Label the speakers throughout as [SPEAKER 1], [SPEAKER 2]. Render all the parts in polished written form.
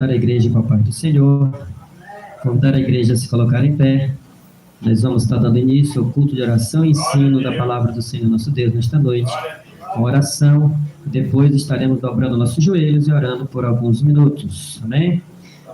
[SPEAKER 1] A igreja com a paz do Senhor, convidar a igreja a se colocar em pé. Nós vamos estar dando início ao culto de oração e ensino da palavra do Senhor nosso Deus nesta noite, com oração. Depois estaremos dobrando nossos joelhos e orando por alguns minutos, amém?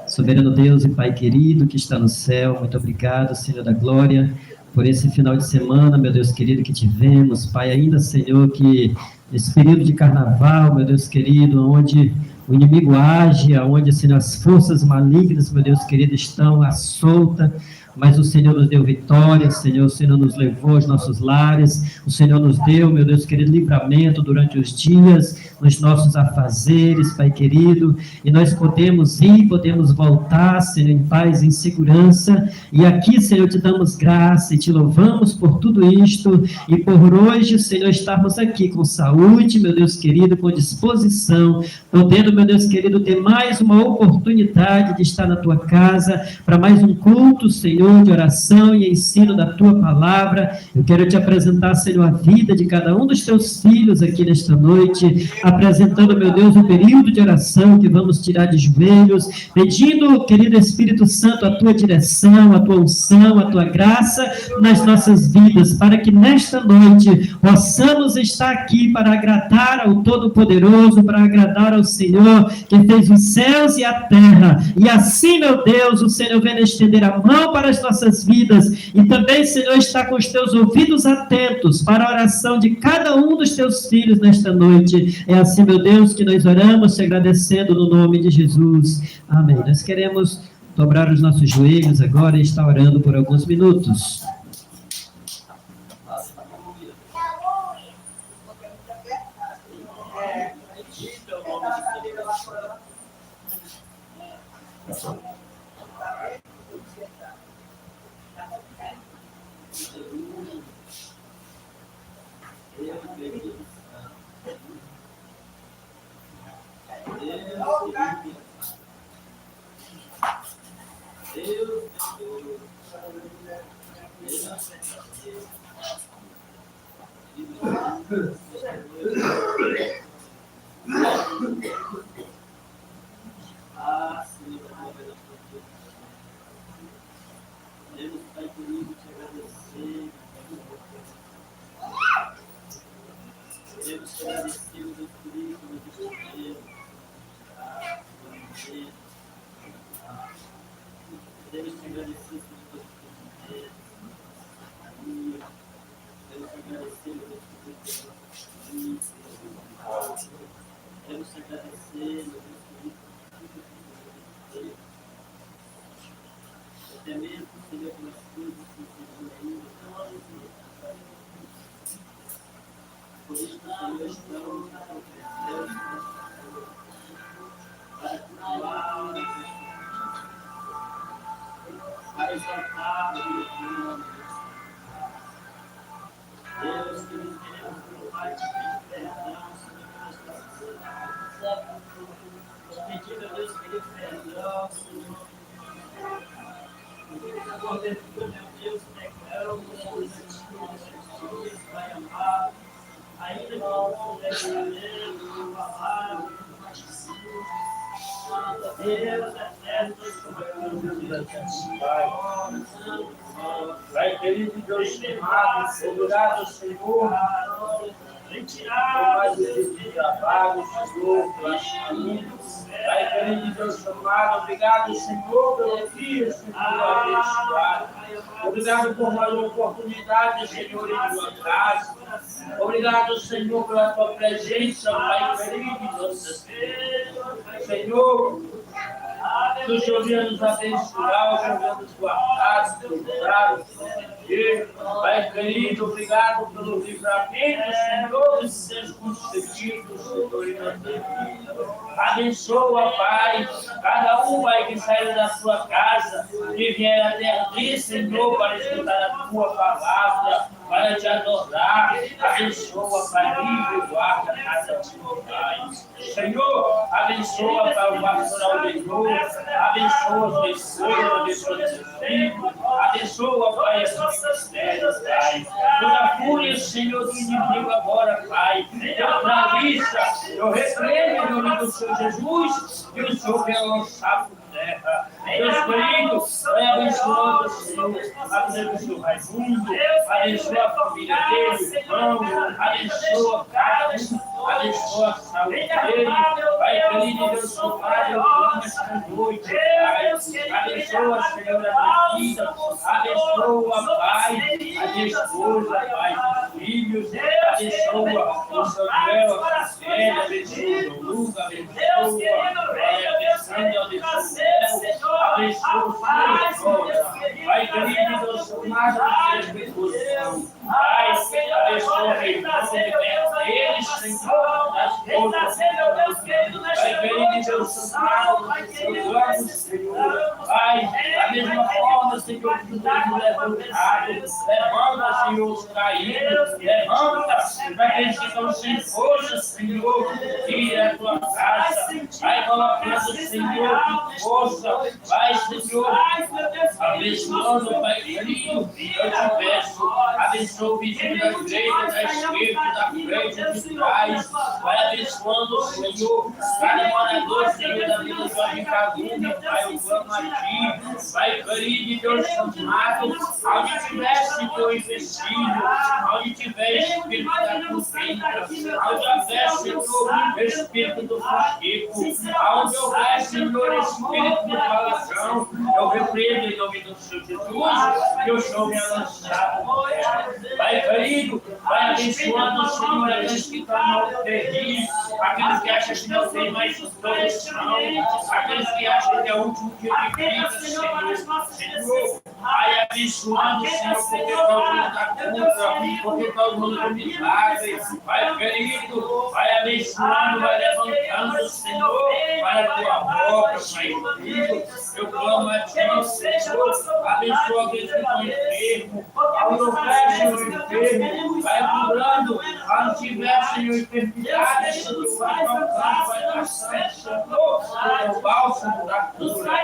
[SPEAKER 1] Soberano Deus e Pai querido que está no céu, muito obrigado, Senhor da glória, por esse final de semana, meu Deus querido, que tivemos, Pai, ainda, Senhor, que esse período de carnaval, meu Deus querido, onde o inimigo age, onde, Senhor, as forças malignas, meu Deus querido, estão à solta, mas o Senhor nos deu vitória, Senhor, o Senhor nos levou aos nossos lares, o Senhor nos deu, meu Deus querido, livramento durante os dias, nos nossos afazeres, Pai querido, e nós podemos ir, podemos voltar, Senhor, em paz, em segurança, e aqui, Senhor, te damos graça e te louvamos por tudo isto, e por hoje, Senhor, estarmos aqui com saúde, meu Deus querido, com disposição, podendo, meu Deus querido, ter mais uma oportunidade de estar na tua casa, para mais um culto, Senhor, de oração e ensino da tua palavra. Eu quero te apresentar, Senhor, a vida de cada um dos teus filhos aqui nesta noite, apresentando, meu Deus, o período de oração que vamos tirar de joelhos, pedindo, querido Espírito Santo, a tua direção, a tua unção, a tua graça nas nossas vidas, para que nesta noite possamos estar aqui para agradar ao Todo-Poderoso, para agradar ao Senhor, que fez os céus e a terra, e assim, meu Deus, o Senhor vem estender a mão para as nossas vidas, e também, Senhor, está com os teus ouvidos atentos para a oração de cada um dos teus filhos nesta noite. É assim, meu Deus, que nós oramos, te agradecendo no nome de Jesus. Amém. Nós queremos dobrar os nossos joelhos agora e estar orando por alguns minutos.
[SPEAKER 2] Pai querido Deus amado, obrigado, Senhor, por mais esse trabalho, Senhor, pelas famílias. Pai querido Deus amado, obrigado, Senhor, pelo dia, Senhor, abençoado. Obrigado por mais uma oportunidade, Senhor, em tua casa. Obrigado, Senhor, pela tua presença, Pai querido Deus. Senhor, que o Senhor venha nos abençoar, o Senhor venha nos guardar, nos livrar, Pai querido, obrigado pelo livramento, Senhor, dos seus concedidos, Senhor, em nossa vida. Abençoa, Pai, cada um, Pai, que saiu da sua casa, que vier até aqui, Senhor, para escutar a tua palavra. para te adorar. Abençoa, Pai, livre e guarda cada um, Pai. Senhor, abençoa, Pai, o pastor Aldenor, abençoa os missões, abençoa os filhos, abençoa, Pai, as ministérios, Pai. Toda fúria, Senhor, do inimigo agora, Pai, eu paralisa, eu repreendo em nome do Senhor Jesus, e o Senhor vai lançar por terra. Deus querido, vai abençoando, Senhor, a vida do Senhor Raimundo, abençoa a família dele, irmão, abençoa cada um, abençoa a saúde dele, Pai querido, Deus, seu Pai, eu clamo esta noite, Pai, abençoa, Senhor, a minha vida, abençoa, Pai, a minha esposa, Pai, os filhos, abençoa o Samuel, a Célia, abençoa o Luca, abençoa, Pai, abençoa, abençoa o Pai querido, Deus, mais a disposição, Pai, abençoa o irmão, liberta eles, Senhor, das coisas, Pai querido, Deus, amado, Senhor, Pai, da mesma forma, Senhor, que tu tens me levantado, levanta, Senhor, os caídos, levanta, para que eles ficam sem força, Senhor, tira a tua casa, vai colocando, Senhor, força, vai, Senhor, abençoando, Pai querido, eu te peço, abençoa o vizinho da direita, da esquerda, da frente, de trás, vai abençoando, Senhor, cada morador, Senhor, da vida do Jardim Cagume, Pai, eu clamo a Ti, Pai querido, Deus amado, onde tiver, Senhor, investido, onde tiver Espírito da consciência, onde houver, Senhor, Espírito do Fuxico, onde houver, Senhor, Espírito do Palação, eu repreendo em nome do Senhor Jesus, que o Senhor me lançado. Pai querido, vai abençoando, Senhor, aqueles que estão no terrível, aqueles que acham que não tem mais solução, aqueles que acham que é o último dia de vida, Senhor, vai abençoando, Senhor, porque todo mundo está contra, porque todo mundo é milagre, Pai querido, vai abençoando, vai levantando, Senhor, para a tua boca, Pai querido, eu clamo a Ti, Senhor, abençoa aqueles que estão enfermos, ao teu pé, Senhor, enfermo, vai curando, ao tiver, Senhor, enfermidade, Senhor, vai tocando, vai passando, Senhor, o bálsamo da cura,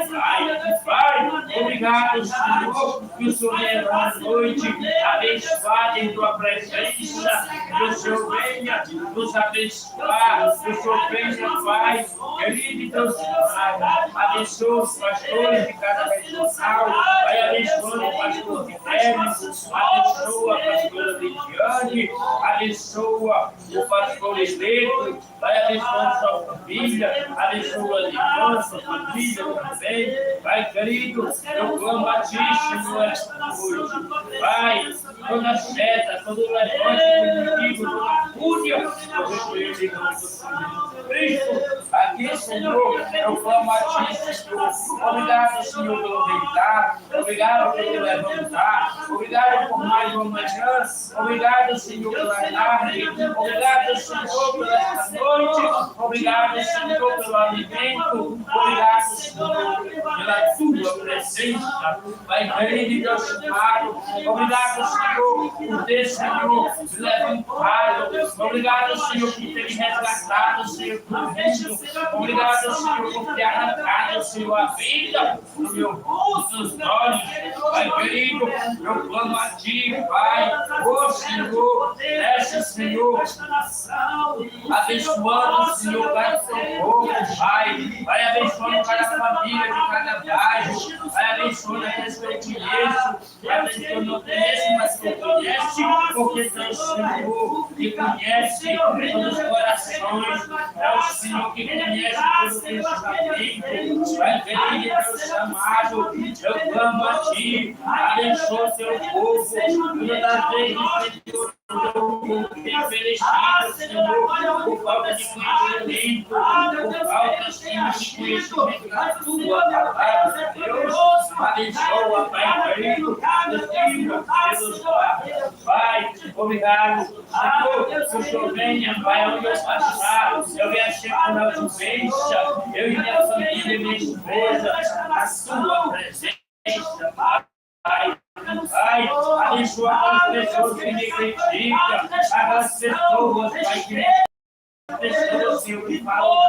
[SPEAKER 2] Pai, obrigado, Senhor, que o Senhor venha à noite, abençoado em tua presença, que o Senhor venha nos abençoar, que o Senhor venha, Pai, querido Deus, abençoa os pastores de cada regional, vai abençoando o pastor Guilherme, abençoa a pastora Lidiane, abençoa o pastor Esleito, vai abençoando sua família, abençoa a irmã, sua família também, Pai querido, eu clamo a Ti, Senhor, esta noite, Pai, toda seta, todo levante do inimigo, toda fúria, eu repreendo em nome do Senhor Cristo, aqui, Senhor, eu clamo a Ti, Senhor, obrigado, Senhor, pelo deitar, obrigado pelo levantar, obrigado por mais uma manhã, obrigado, Senhor, pela tarde, obrigado, Senhor, por esta noite, obrigado, Senhor, pelo alimento, obrigado, Senhor, pela Tua presença, Pai querido, Deus amado, obrigado, Senhor, por ter, Senhor, me levantado, obrigado, Senhor, por ter me resgatado, Senhor, por isso, obrigado, Senhor, por ter arrancado, Senhor, a vida do meu rosto, dos olhos, Pai querido, eu clamo a Ti, Pai, ô Senhor, desce, Senhor, abençoando, Senhor, cada seu povo, Pai, vai abençoando cada família de cada bairro, vai abençoando aqueles que eu conheço, vai abençoando eu não conheço, mas que eu conhece, porque tu é o Senhor que conhece todos os corações, é o Senhor que conhece todo o pensamento, vai querido, Deus amado, eu clamo a Ti, abençoa teu povo, todas as vezes, Senhor, tem perecido, Senhor, por falta de conhecimento, por falta, Senhor, de conhecimento da Tua palavra, Deus, abençoa, Pai querido, pelos Pai, obrigado, Senhor, que o Senhor venha, Pai, onde eu passar, eu venha chegar na ausência, eu e minha família e minha esposa, a Sua presença, Pai, Pai, abençoa aquelas pessoas que me criticam, aquelas pessoas, Pai, que pessoas, Senhor, que falam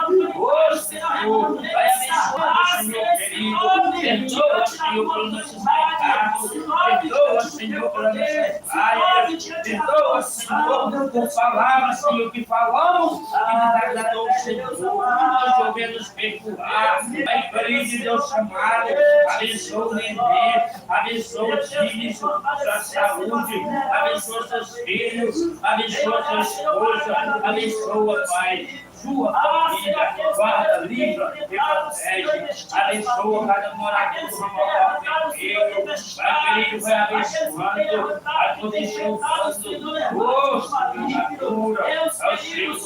[SPEAKER 2] de mim. Hoje, Senhor, vai abençoar, Senhor querido. Perdoa, Senhor, pelos nossos pecados. Perdoa, Senhor, pelas nossas falhas. Perdoa, Senhor, por palavras, Senhor, que falamos que desagradou o Senhor. Nós devemos perdoar. Pai querido, Deus amado, abençoa o neném, abençoa os filhos, sua saúde, abençoa seus filhos, abençoa sua esposa, abençoa, Pai, sua família, guarda, livra, e protege, abençoa cada morador do Ramon Perfeito, Pai querido, vai abençoando, a condição cura, ao Senhor do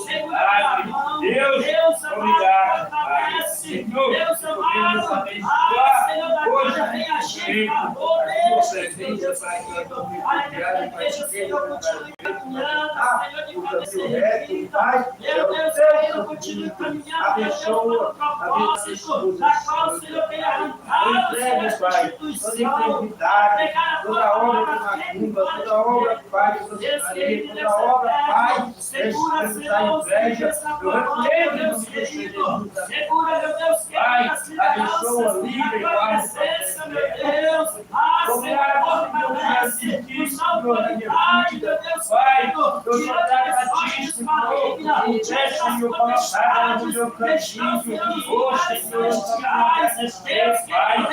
[SPEAKER 2] milagre, Deus, obrigado, Pai, Senhor, podemos abençoar, hoje, a tua presença, Pai, que é tão obrigado, Pai, meu Deus, continue caminhando, abençoa, propósito, da qual o Senhor tem arrancado, Pai, toda enfermidade, toda obra de macumba, toda obra, Pai, de sociedade, toda obra, Pai, segura, Senhor, inveja, Deus querido, segura, meu Deus querido, Pai, abençoa, livre, guarda, meu Deus, Senhor, permanece, nos dá autoridade, meu Deus, Pai, eu sou gratíssimo, deixa meu colocar no meu cantinho, hoje, Senhor, Deus, Pai,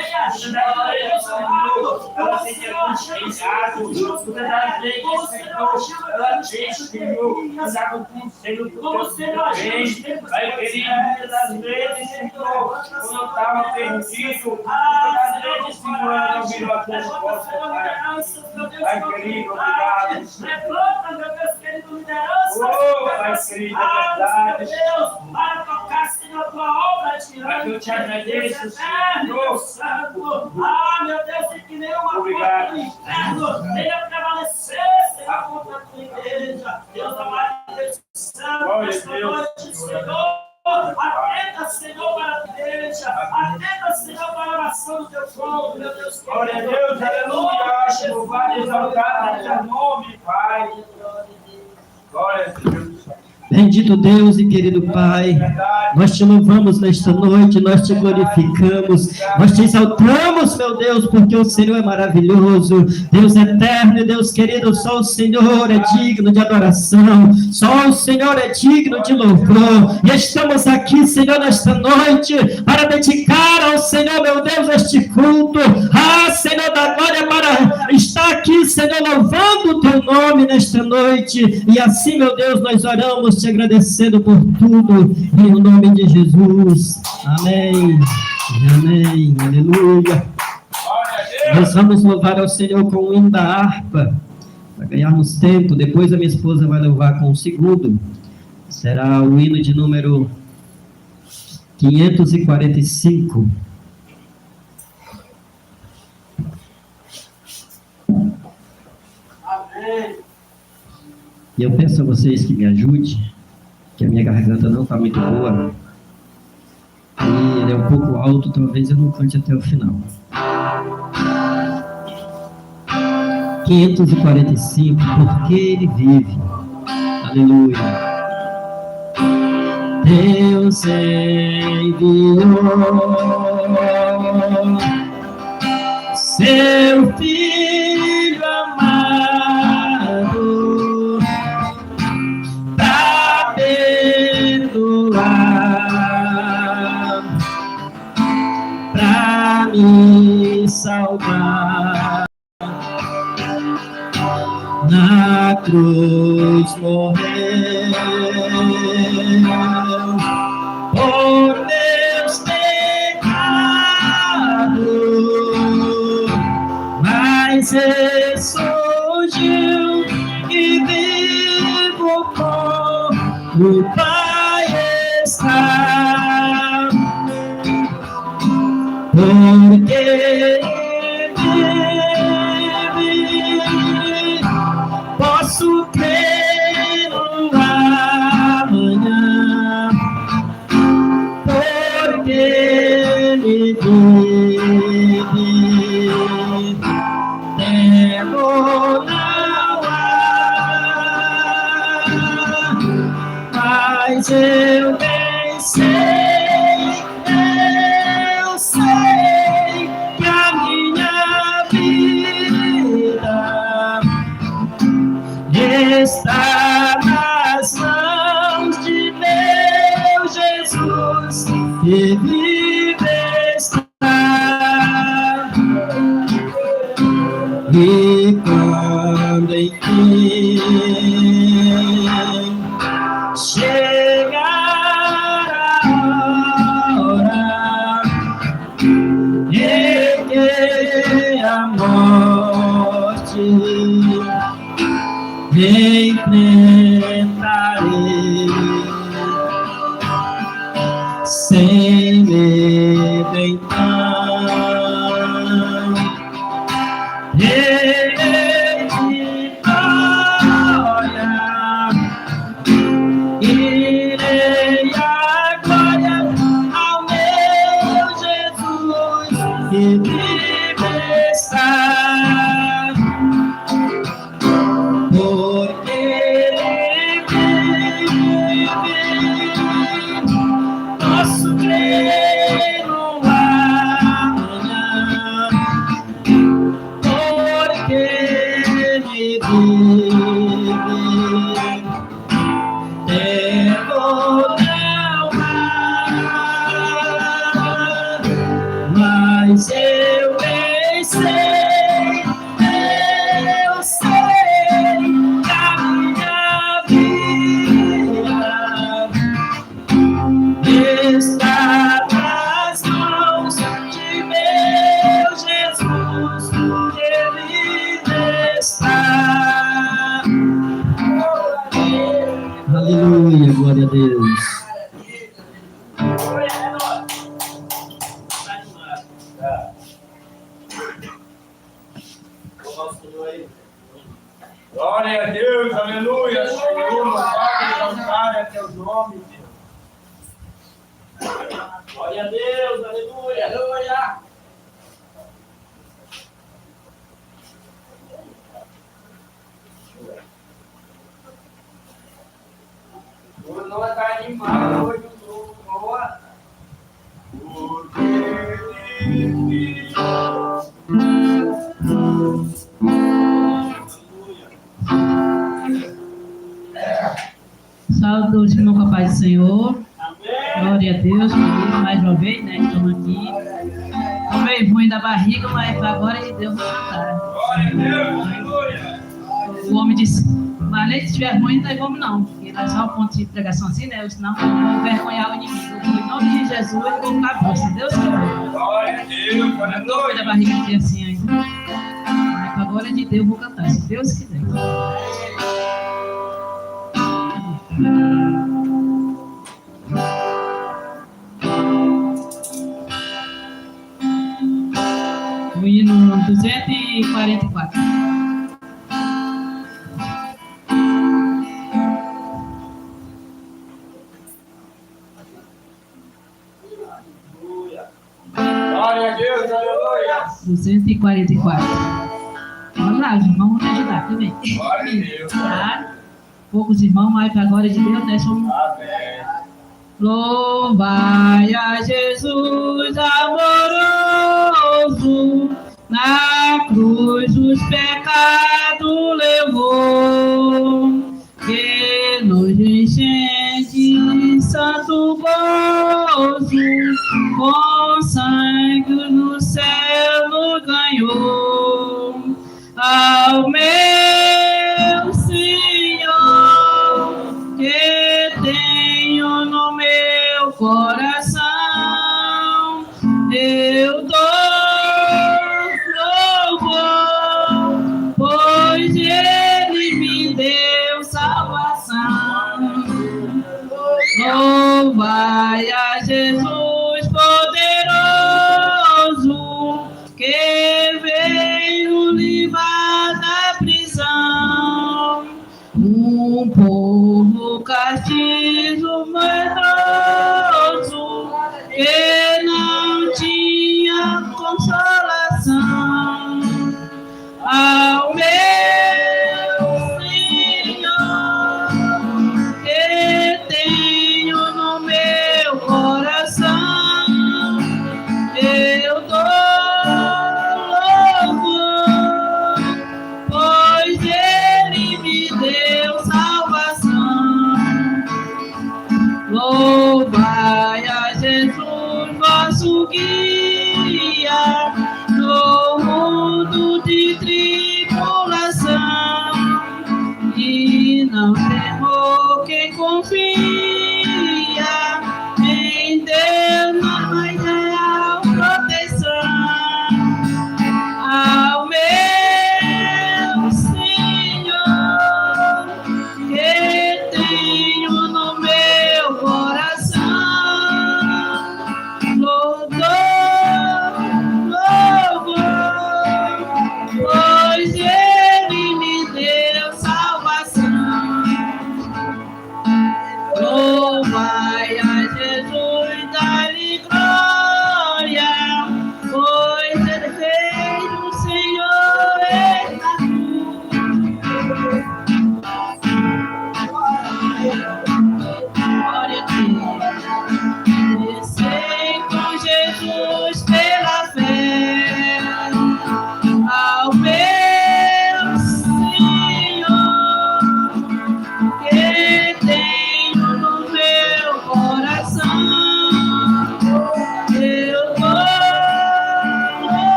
[SPEAKER 2] ela tem que aconselhado, tudo da gente, Senhor, ela tem, Senhor, andar com o conselho do teu bem, Pai querido, muitas das vezes, Senhor, quando eu estava perdido, muitas das vezes, Senhor, ela não virou a tua resposta, Pai querido, obrigado, oh, Pai querido, é verdade, para tocar, Senhor, tua obra diante, eu te agradeço, Senhor Santo, meu Deus, e que nenhuma porta do inferno venha prevalecer, Senhor, contra a tua igreja, Deus amado, Deus Santo, esta noite, Senhor, atenta, Senhor, para a igreja, atenta, Senhor, para a oração do teu povo, meu Deus, glória a Deus, aleluia, louvado, exaltado, teu nome, Pai, glória a Deus.
[SPEAKER 1] Bendito Deus e querido Pai, nós te louvamos nesta noite, nós te glorificamos, nós te exaltamos, meu Deus, porque o Senhor é maravilhoso, Deus eterno e Deus querido, só o Senhor é digno de adoração, só o Senhor é digno de louvor, e estamos aqui, Senhor, nesta noite, para dedicar ao Senhor, meu Deus, este culto, Senhor da glória, para estar aqui, Senhor, louvando o teu nome nesta noite, e assim, meu Deus, nós oramos, te agradecendo por tudo, em nome de Jesus, amém, amém, aleluia. Nós vamos louvar ao Senhor com o hino da harpa, para ganharmos tempo, depois a minha esposa vai louvar com o segundo, será o hino de número 545.
[SPEAKER 2] Amém.
[SPEAKER 1] E eu peço a vocês que me ajudem, que a minha garganta não está muito boa, e ele é um pouco alto, talvez eu não cante até o final. 545, porque ele vive, aleluia. Deus enviou seu Filho amado para perdoar, para me salvar. Na cruz morreu por meus pecados, mas ressurgiu e vivo com o Pai está, porque posso crer no amanhã, porque ele vive. eu bem sei que a minha vida está nas mãos de meu Jesus, que vive está. E quando enfim chegar a hora em que a morte enfrentarei sem medo, então ele olha, irei a glória ao meu Jesus, que vive está, porque ele vive, posso crer no amanhã, porque ele vive, tempo não há, mas eu bem sei que a minha vida está nas mãos de meu Jesus, ele está. Aleluia, glória a Deus.
[SPEAKER 2] Glória a Deus, aleluia, Senhor, louvado e exaltado é teu nome, Deus. Glória a Deus, aleluia, aleluia. O Noah está animado hoje, o Noah.
[SPEAKER 3] Saúde os irmãos com a paz do Senhor.
[SPEAKER 2] Amém.
[SPEAKER 3] Glória a Deus, mais uma vez, né? Estamos aqui. Tô meio ruim da barriga, mas agora de Deus vai cantar.
[SPEAKER 2] Glória a Deus, aleluia.
[SPEAKER 3] O homem disse, mas nem se estiver ruim, não tem como não. Porque nós só um ponto de pregação assim, né? Senão eu vou envergonhar o inimigo. Em nome de Jesus, eu vou ficar bom, se Deus quiser.
[SPEAKER 2] Glória a Deus,
[SPEAKER 3] Tô ruim da
[SPEAKER 2] aleluia.
[SPEAKER 3] barriga aqui assim ainda. Mas agora de Deus eu vou cantar, se Deus quiser. O hino 244.
[SPEAKER 2] Glória a Deus, aleluia.
[SPEAKER 3] 244. Vamos lá, os irmãos vão me ajudar também.
[SPEAKER 2] Glória a Deus.
[SPEAKER 3] Tá? Poucos irmãos, mas para a glória de Deus, né? Somos...
[SPEAKER 2] Amém.
[SPEAKER 3] Louvai a Jesus amoroso, na cruz os pecados levou, que nos enche de santo gozo, com sangue no céu nos ganhou. Ao meu Senhor, que tenho no meu coração, eu dou louvor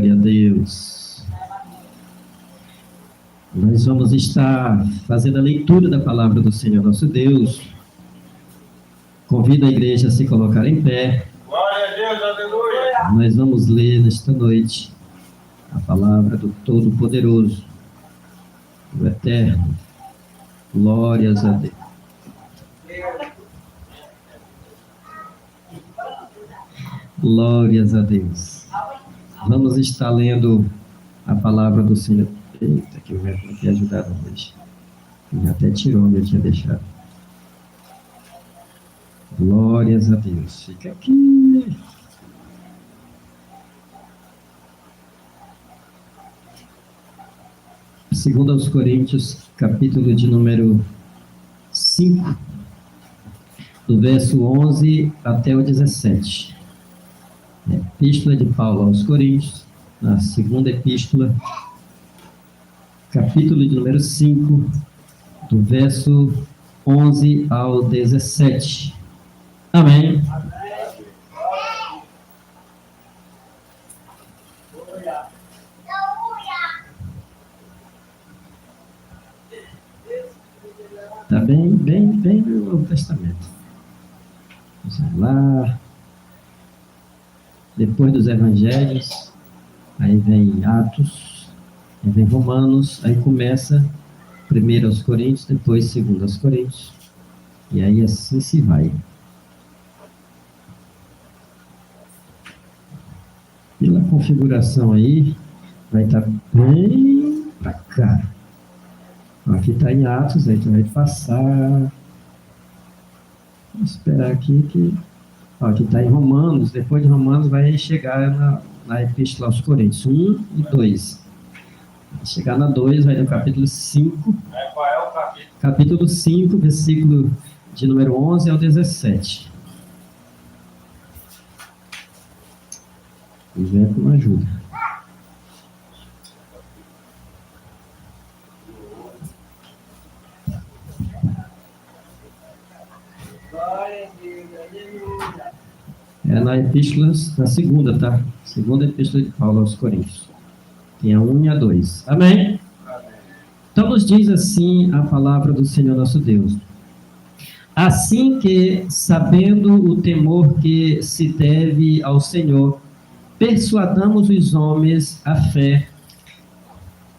[SPEAKER 1] Glória a Deus. Nós vamos estar fazendo a leitura da palavra do Senhor nosso Deus. Convido a igreja a se colocar em pé.
[SPEAKER 2] Glória a Deus, aleluia.
[SPEAKER 1] Nós vamos ler nesta noite a palavra do Todo-Poderoso, do Eterno. Glórias a Deus. Glórias a Deus. Vamos estar lendo a palavra do Senhor. Eita, que o verbo não tem ajudado hoje. Ele até tirou onde eu tinha deixado. Glórias a Deus. Fica aqui. Segundo aos Coríntios, capítulo de número 5, do verso 11 até o 17. Epístola de Paulo aos Coríntios, na segunda epístola, capítulo de número 5, do verso 11 ao 17. Amém. Está bem no Novo Testamento. Vamos lá. Depois dos Evangelhos, aí vem Atos, aí vem Romanos, aí começa primeiro aos Coríntios, depois segundo aos Coríntios, e aí assim se vai. Pela configuração aí, vai estar bem para cá. Aqui está em Atos, aí tu vai passar. Vamos esperar aqui que... Aqui está em Romanos, depois de Romanos vai chegar na Epístola aos Coríntios, 1 e 2. Vai chegar na 2, vai no capítulo 5.
[SPEAKER 2] Qual é o capítulo?
[SPEAKER 1] Capítulo 5, versículo de número 11 ao 17. O verbo não ajuda. É na epístola, na segunda, tá? Segunda epístola de Paulo aos Coríntios. Tem a 1 e a 2. Amém? Então nos diz assim a palavra do Senhor nosso Deus. Assim que, sabendo o temor que se deve ao Senhor, persuadamos os homens à fé,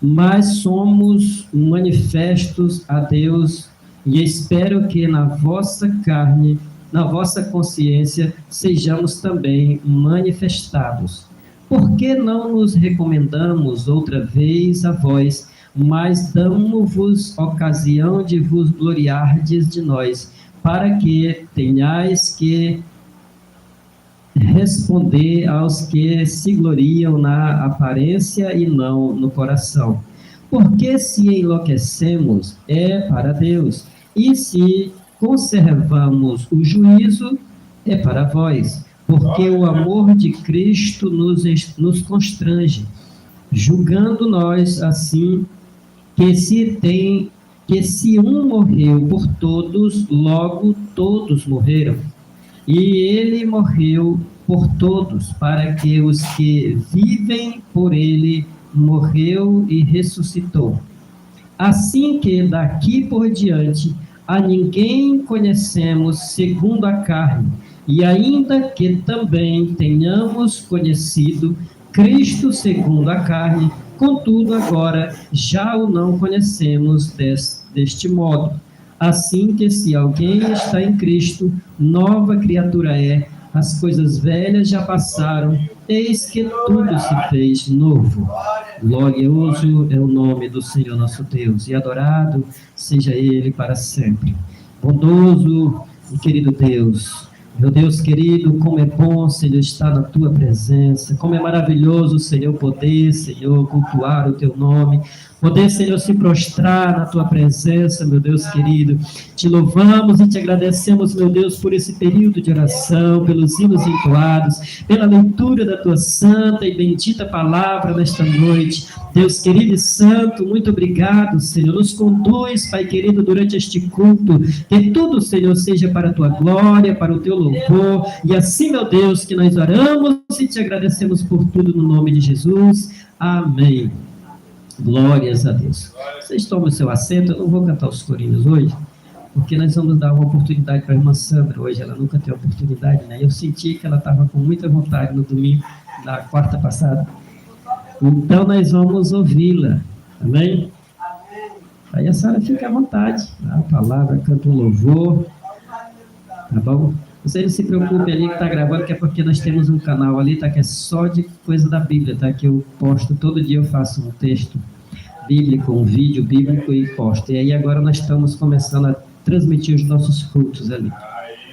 [SPEAKER 1] mas somos manifestos a Deus e espero que na vossa carne, na vossa consciência, sejamos também manifestados. Por que não nos recomendamos outra vez a vós, mas damos-vos ocasião de vos gloriardes de nós, para que tenhais que responder aos que se gloriam na aparência e não no coração? Porque se enlouquecemos, é para Deus, e se conservamos o juízo, é para vós, porque o amor de Cristo nos constrange, julgando nós assim, que se um morreu por todos, logo todos morreram. E ele morreu por todos, para que os que vivem por ele morreu e ressuscitou. Assim que daqui por diante a ninguém conhecemos segundo a carne, e ainda que também tenhamos conhecido Cristo segundo a carne, contudo agora já o não conhecemos deste modo. Assim que se alguém está em Cristo, nova criatura é, as coisas velhas já passaram, eis que tudo se fez novo. Glorioso é o nome do Senhor nosso Deus, e adorado seja Ele para sempre. Bondoso e querido Deus, meu Deus querido, como é bom, Senhor, estar na Tua presença, como é maravilhoso, Senhor, poder, Senhor, cultuar o Teu nome, poder, Senhor, se prostrar na tua presença, meu Deus querido. Te louvamos e te agradecemos, meu Deus, por esse período de oração, pelos hinos entoados, pela leitura da tua santa e bendita palavra nesta noite. Deus querido e santo, muito obrigado, Senhor. Nos conduz, Pai querido, durante este culto. Que tudo, Senhor, seja para a tua glória, para o teu louvor. E assim, meu Deus, que nós oramos e te agradecemos por tudo no nome de Jesus. Amém. Glórias a Deus. Vocês tomam o seu assento. Eu não vou cantar os corinhos hoje, porque nós vamos dar uma oportunidade para a irmã Sandra hoje. Ela nunca tem oportunidade, né? Eu senti que ela estava com muita vontade no domingo, na quarta passada. Então nós vamos ouvi-la. Amém? Aí a senhora fica à vontade. A palavra, canta o louvor. Tá bom? Você não se preocupe ali que está gravando, que é porque nós temos um canal ali, tá? Que é só de coisa da Bíblia, tá? Que eu posto, todo dia eu faço um texto bíblico, um vídeo bíblico e posto. E aí agora nós estamos começando a transmitir os nossos cultos ali.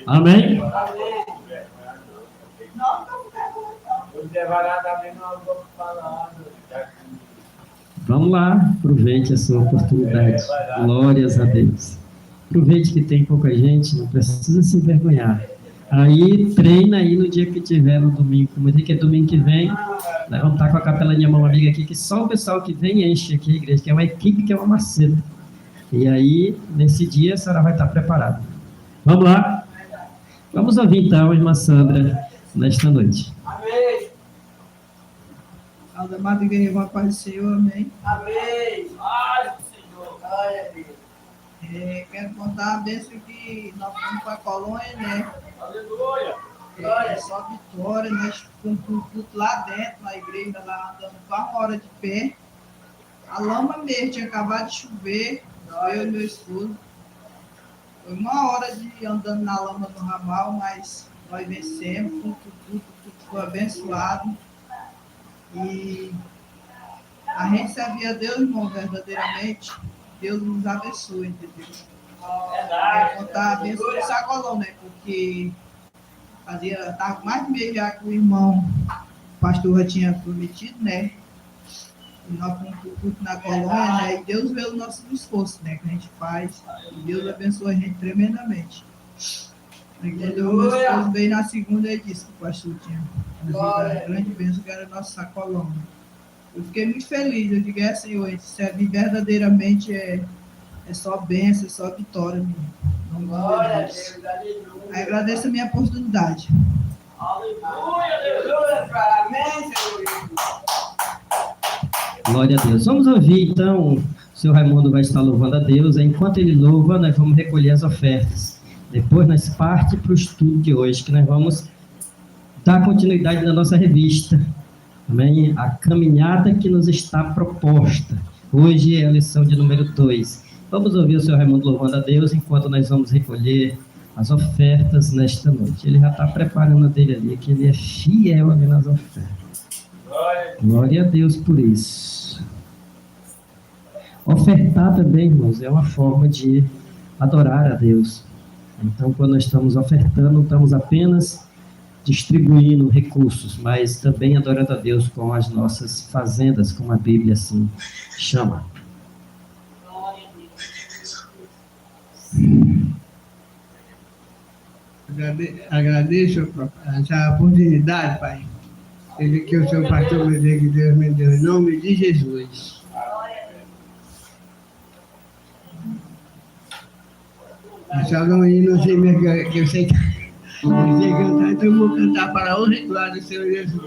[SPEAKER 1] Amém? Vamos lá, aproveite a sua oportunidade. Glórias a Deus. Aproveite que tem pouca gente, não precisa se envergonhar. Aí treina aí no dia que tiver, no domingo. Como eu digo que é domingo que vem, nós vamos estar com a capelaninha mão amiga aqui, que só o pessoal que vem enche aqui a igreja, que é uma equipe, que é uma maceta. E aí, nesse dia, a senhora vai estar preparada. Vamos lá? Vamos ouvir então a irmã Sandra nesta noite.
[SPEAKER 4] Amém. Alda amada igreja, com a paz do Senhor, amém. Amém. Paz do Senhor. Glória a Deus. Quero contar a bênção que nós fomos para a colônia, né? Aleluia! É só vitória, nós fomos tudo lá dentro, na igreja, lá andando com uma hora de pé. A lama mesmo, tinha acabado de chover, eu e meu esposo. Foi uma hora de andando na lama no ramal, mas nós vencemos, tudo foi abençoado. E a gente sabia a Deus, irmão, verdadeiramente. Deus nos abençoe, entendeu? Quero contar a bênção do sacolão, né? Porque estava com mais de mês já que o irmão, o pastor já tinha prometido, né? E nós fomos para o culto na colônia, né? E Deus vê o nosso esforço, né? Que a gente faz. E Deus abençoa a gente tremendamente. Entendeu? O meu esposo veio na segunda e disse que o pastor tinha a grande bênção que era o nosso sacolão, né? Eu fiquei muito feliz, eu digo, Senhor, servir verdadeiramente é só bênção, é só vitória, menino. Glória a Deus. Aí agradeço a minha oportunidade. Aleluia, aleluia, amém, Senhor.
[SPEAKER 1] Glória a Deus. Vamos ouvir, então, o senhor Raimundo vai estar louvando a Deus. Enquanto ele louva, nós vamos recolher as ofertas. Depois nós partimos para o estudo de hoje, que nós vamos dar continuidade na nossa revista. Amém? A caminhada que nos está proposta. Hoje é a lição de número 2. Vamos ouvir o senhor Raimundo louvando a Deus, enquanto nós vamos recolher as ofertas nesta noite. Ele já está preparando a dele ali, que ele é fiel ali nas ofertas. Glória a Deus por isso. Ofertar também, irmãos, é uma forma de adorar a Deus. Então, quando nós estamos ofertando, não estamos apenas distribuindo recursos, mas também adorando a Deus com as nossas fazendas, como a Bíblia assim chama.
[SPEAKER 5] Agradeço essa oportunidade, Pai. Ele que o seu pastor me deu, que Deus me deu, em nome de Jesus. Só não sei mesmo que eu sei cantar, então eu vou cantar para a honra e glória do Senhor Jesus.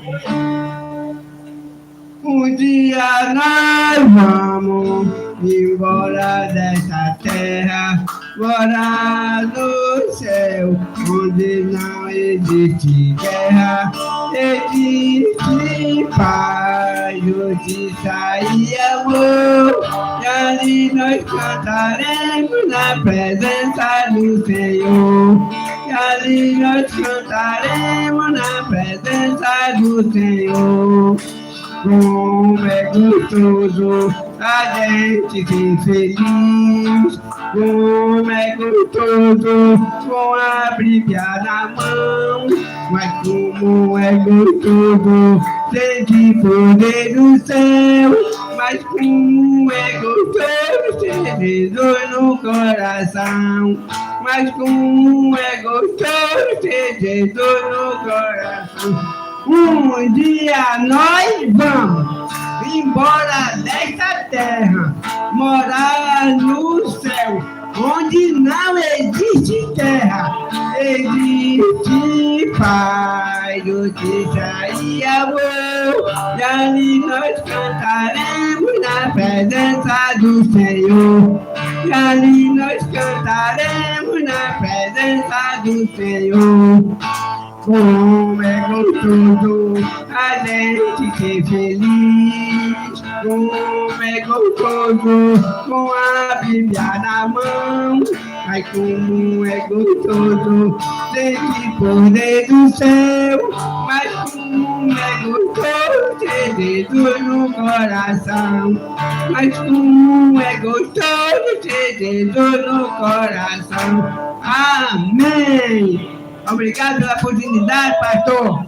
[SPEAKER 5] Um dia nós vamos embora desta terra, morar no céu, onde não existe guerra, existe paz, justiça e amor. E ali nós cantaremos na presença do Senhor. E ali nós cantaremos na presença do Senhor. Como é gostoso a gente ser feliz, como é gostoso com a Bíblia na mão, mas como é gostoso sentir poder do céu, mas como é gostoso ter Jesus no coração. Mas como é gostoso ter Jesus no coração. Um dia nós vamos embora desta terra, morar no céu, onde não existe terra, existe paz, justiça e amor. E ali nós cantaremos na presença do Senhor. E ali nós cantaremos na presença do Senhor. Como é gostoso a gente ser feliz. Como é gostoso com a Bíblia na mão. Ai, como é gostoso sentir poder do céu. Mas como é gostoso ter Jesus no coração. Mas como é gostoso ter Jesus no coração. Amém. Obrigado pela oportunidade, pastor.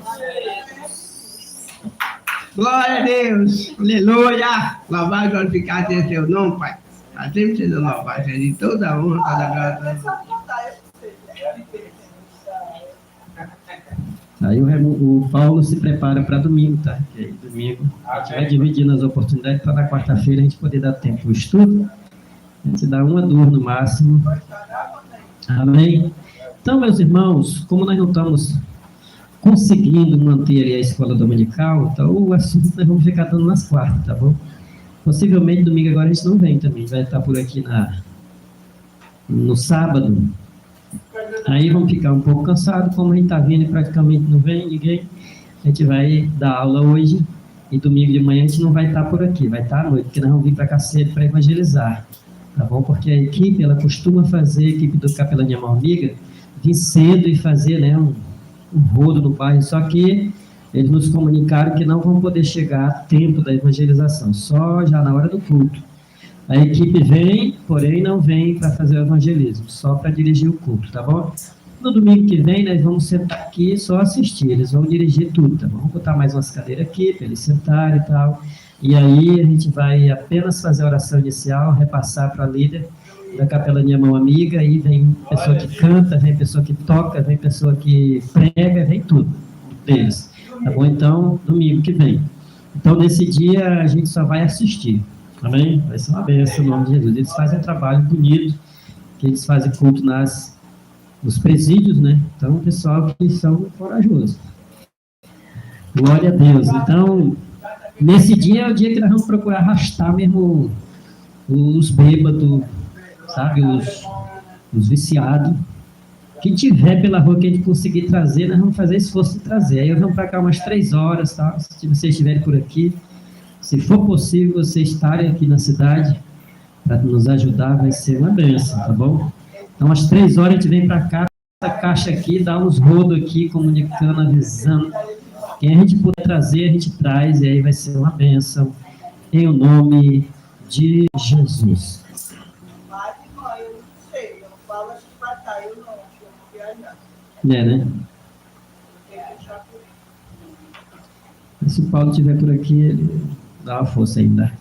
[SPEAKER 5] Glória a Deus. Aleluia. Louvado e glorificado seja teu nome, Pai. Está sempre sendo louvado, seja de toda honra, toda glória.
[SPEAKER 1] Aí o Paulo se prepara para domingo, tá? Que aí, domingo a gente vai dividindo as oportunidades para na quarta-feira a gente poder dar tempo para o estudo. A gente dá 1 a 2 no máximo. Amém? Então, meus irmãos, como nós não estamos conseguindo manter ali a escola dominical, então o assunto nós vamos ficar dando nas quartas, tá bom? Possivelmente domingo agora a gente não vem também, vai estar por aqui no sábado. Aí vamos ficar um pouco cansados, como a gente está vindo e praticamente não vem ninguém, a gente vai dar aula hoje e domingo de manhã a gente não vai estar por aqui, vai estar à noite, porque nós vamos vir para cá cedo para evangelizar, tá bom? Porque a equipe, ela costuma fazer, a equipe do Capelania Mão Amiga, vir cedo e fazer, né, um rodo no bairro, só que eles nos comunicaram que não vão poder chegar a tempo da evangelização, só já na hora do culto. A equipe vem, porém não vem para fazer o evangelismo, só para dirigir o culto, tá bom? No domingo que vem, nós vamos sentar aqui e só assistir, eles vão dirigir tudo, tá bom? Vamos botar mais umas cadeiras aqui, para eles sentarem e tal, e aí a gente vai apenas fazer a oração inicial, repassar para a líder da Capelania Mão Amiga, aí vem pessoa que canta, vem pessoa que toca, vem pessoa que prega, vem tudo deles, tá bom? Então, domingo que vem. Então, nesse dia, a gente só vai assistir, amém? Vai ser uma bênção no nome de Jesus. Eles fazem um trabalho bonito, que eles fazem culto nos presídios, né? Então, o pessoal que são corajosos. Glória a Deus. Então, nesse dia é o dia que nós vamos procurar arrastar mesmo os bêbados, sabe, os viciados. Quem tiver pela rua que a gente conseguir trazer, nós vamos fazer esforço de trazer. Aí eu venho para cá umas 3 horas, tá? Se vocês estiverem por aqui, se for possível vocês estarem aqui na cidade para nos ajudar, vai ser uma bênção, tá bom? Então, às 3 horas a gente vem para cá, essa caixa aqui, dá uns rodos aqui, comunicando, avisando. Quem a gente puder trazer, a gente traz, e aí vai ser uma bênção, em o nome de Jesus. Né? Se o Paulo estiver por aqui, ele dá uma força ainda.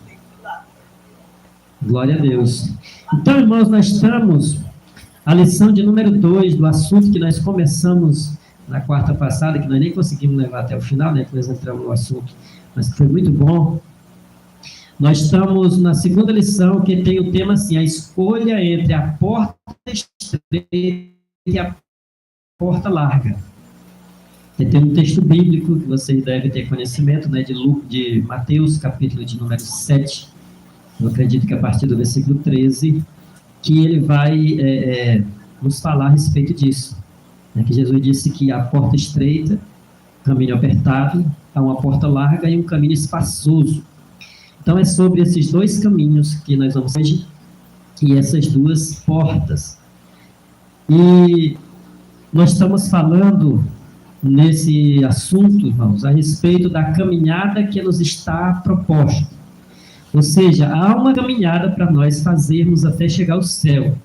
[SPEAKER 1] Glória a Deus. Então, irmãos, nós estamos a lição de número 2 do assunto que nós começamos na quarta passada, que nós nem conseguimos levar até o final, né? Que nós entramos no assunto, mas que foi muito bom. Nós estamos na segunda lição, que tem o tema assim, a escolha entre a porta estreita e a porta larga. Tem um texto bíblico que vocês devem ter conhecimento, né, de Mateus, capítulo de número 7, eu acredito que a partir do versículo 13, que ele vai nos falar a respeito disso. Né, que Jesus disse que a porta estreita, caminho apertado, há uma porta larga e um caminho espaçoso. Então é sobre esses 2 caminhos que nós vamos hoje, e essas 2 portas. E nós estamos falando nesse assunto, irmãos, a respeito da caminhada que nos está proposta. Ou seja, há uma caminhada para nós fazermos até chegar ao céu.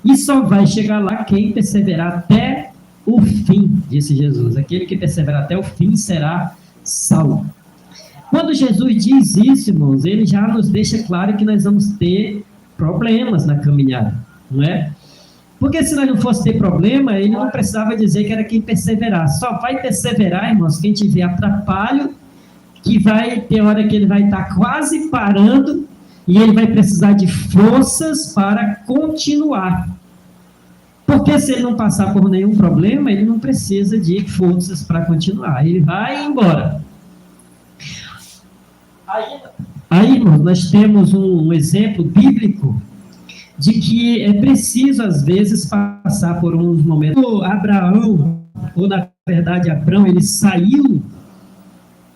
[SPEAKER 1] E só vai chegar lá quem perseverar até o fim, disse Jesus. Aquele que perseverar até o fim será salvo. Quando Jesus diz isso, irmãos, ele já nos deixa claro que nós vamos ter problemas na caminhada, não é? Porque se nós não fosse ter problema, ele não precisava dizer que era quem perseverar. Só vai perseverar, irmãos, quem tiver atrapalho, que vai ter hora que ele vai estar quase parando e ele vai precisar de forças para continuar. Porque se ele não passar por nenhum problema, ele não precisa de forças para continuar. Ele vai embora. Aí, irmãos, nós temos um exemplo bíblico de que é preciso, às vezes, passar por uns momentos. Abraão, ou na verdade Abrão, ele saiu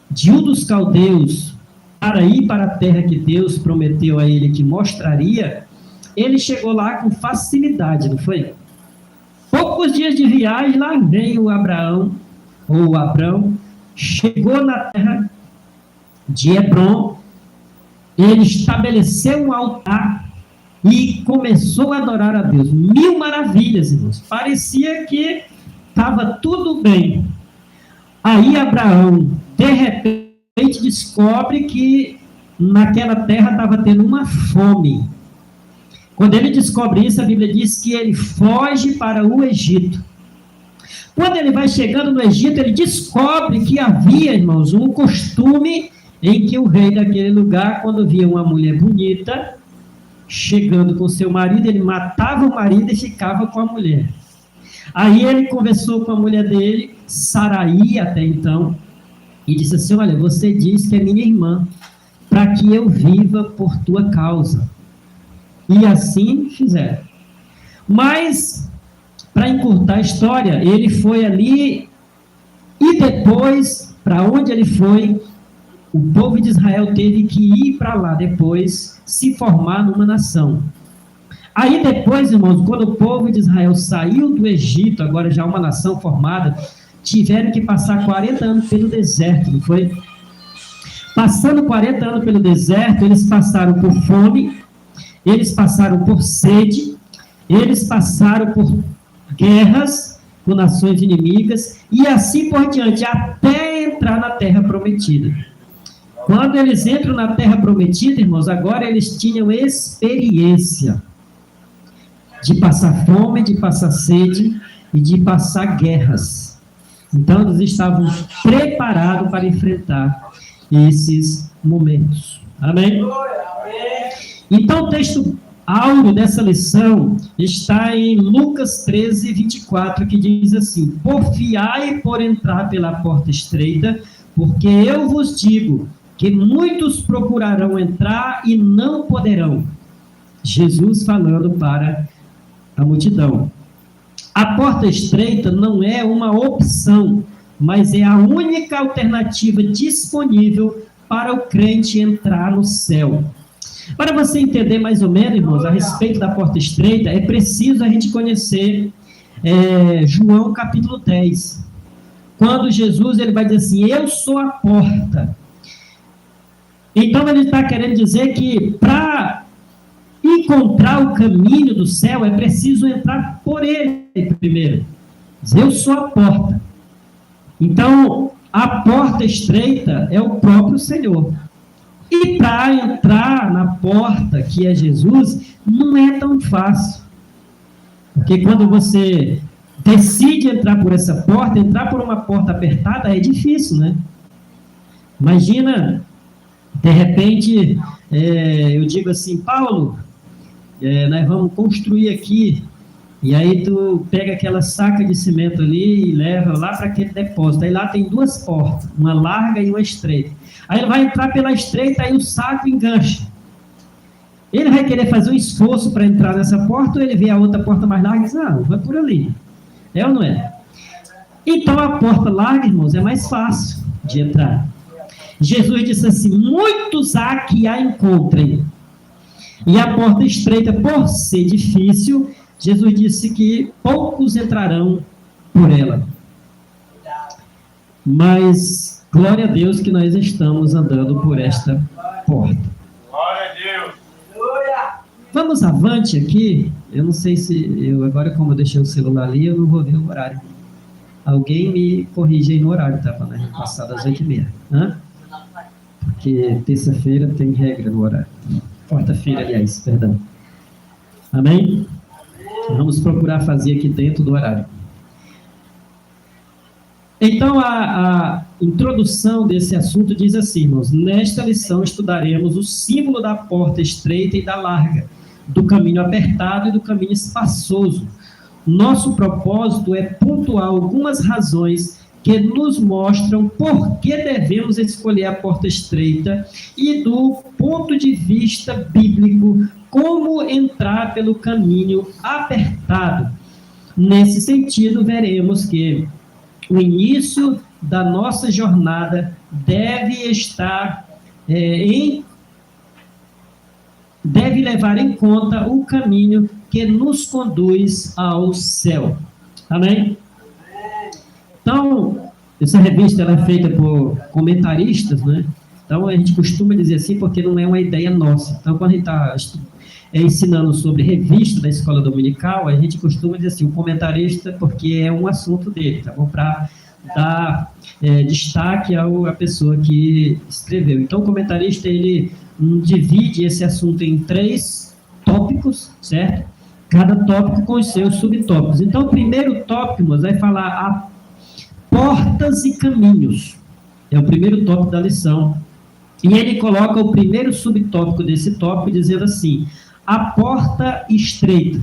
[SPEAKER 1] de um dos caldeus para ir para a terra que Deus prometeu a ele que mostraria. Ele chegou lá com facilidade, não foi? Poucos dias de viagem, lá veio Abraão, ou Abrão, chegou na terra de Hebrom, ele estabeleceu um altar e começou a adorar a Deus. 1000 maravilhas, irmãos. Parecia que estava tudo bem. Aí Abraão, de repente, descobre que naquela terra estava tendo uma fome. Quando ele descobre isso, a Bíblia diz que ele foge para o Egito. Quando ele vai chegando no Egito, ele descobre que havia, irmãos, um costume em que o rei daquele lugar, quando via uma mulher bonita chegando com seu marido, ele matava o marido e ficava com a mulher. Aí ele conversou com a mulher dele, Saraí até então, e disse assim: olha, você diz que é minha irmã, para que eu viva por tua causa. E assim fizeram. Mas, para encurtar a história, ele foi ali, e depois, para onde ele foi, o povo de Israel teve que ir para lá depois, se formar numa nação. Aí depois, irmãos, quando o povo de Israel saiu do Egito, agora já uma nação formada, tiveram que passar 40 anos pelo deserto, não foi? Passando 40 anos pelo deserto, eles passaram por fome, eles passaram por sede, eles passaram por guerras com nações inimigas, e assim por diante, até entrar na terra prometida. Quando eles entram na terra prometida, irmãos, agora eles tinham experiência de passar fome, de passar sede e de passar guerras. Então, eles estavam preparados para enfrentar esses momentos. Amém? Então, o texto áureo dessa lição está em Lucas 13, 24, que diz assim: porfiai por entrar pela porta estreita, porque eu vos digo que muitos procurarão entrar e não poderão. Jesus falando para a multidão. A porta estreita não é uma opção, mas é a única alternativa disponível para o crente entrar no céu. Para você entender mais ou menos, irmãos, a respeito da porta estreita, é preciso a gente conhecer João capítulo 10. Quando Jesus ele vai dizer assim: eu sou a porta. Então ele está querendo dizer que para encontrar o caminho do céu é preciso entrar por ele primeiro. Eu sou a porta. Então a porta estreita é o próprio Senhor. E para entrar na porta que é Jesus, não é tão fácil. Porque quando você decide entrar por essa porta, entrar por uma porta apertada é difícil, né? Imagina, de repente, eu digo assim: Paulo, nós vamos construir aqui, e aí tu pega aquela saca de cimento ali e leva lá para aquele depósito. Aí lá tem 2 portas, uma larga e uma estreita. Aí ele vai entrar pela estreita, aí o saco engancha. Ele vai querer fazer um esforço para entrar nessa porta, ou ele vê a outra porta mais larga e diz: não, vai por ali. É ou não é? Então a porta larga, irmãos, é mais fácil de entrar. Jesus disse assim: muitos há que a encontrem. E a porta estreita, por ser difícil, Jesus disse que poucos entrarão por ela. Mas, glória a Deus que nós estamos andando por esta porta.
[SPEAKER 2] Glória a Deus.
[SPEAKER 1] Vamos avante aqui. Eu não sei se agora, como eu deixei o celular ali, eu não vou ver o horário. Alguém me corrige aí no horário, tá? Para nós passar das 8h30. porque terça-feira tem regra no horário. Quarta-feira, aliás, perdão. Amém? Vamos procurar fazer aqui dentro do horário. Então, a introdução desse assunto diz assim, irmãos: nesta lição estudaremos o símbolo da porta estreita e da larga, do caminho apertado e do caminho espaçoso. Nosso propósito é pontuar algumas razões que nos mostram por que devemos escolher a porta estreita e, do ponto de vista bíblico, como entrar pelo caminho apertado. Nesse sentido, veremos que o início da nossa jornada deve levar em conta o caminho que nos conduz ao céu. Amém? Então, essa revista ela é feita por comentaristas, né? Então, a gente costuma dizer assim porque não é uma ideia nossa. Então, quando a gente está ensinando sobre revista da escola dominical, a gente costuma dizer assim, o comentarista, porque é um assunto dele, tá bom? Para dar destaque à pessoa que escreveu. Então, o comentarista, ele divide esse assunto em 3 tópicos, certo? Cada tópico com os seus subtópicos. Então, o primeiro tópico vai falar a portas e caminhos. É o primeiro tópico da lição. E ele coloca o primeiro subtópico desse tópico dizendo assim, a porta estreita.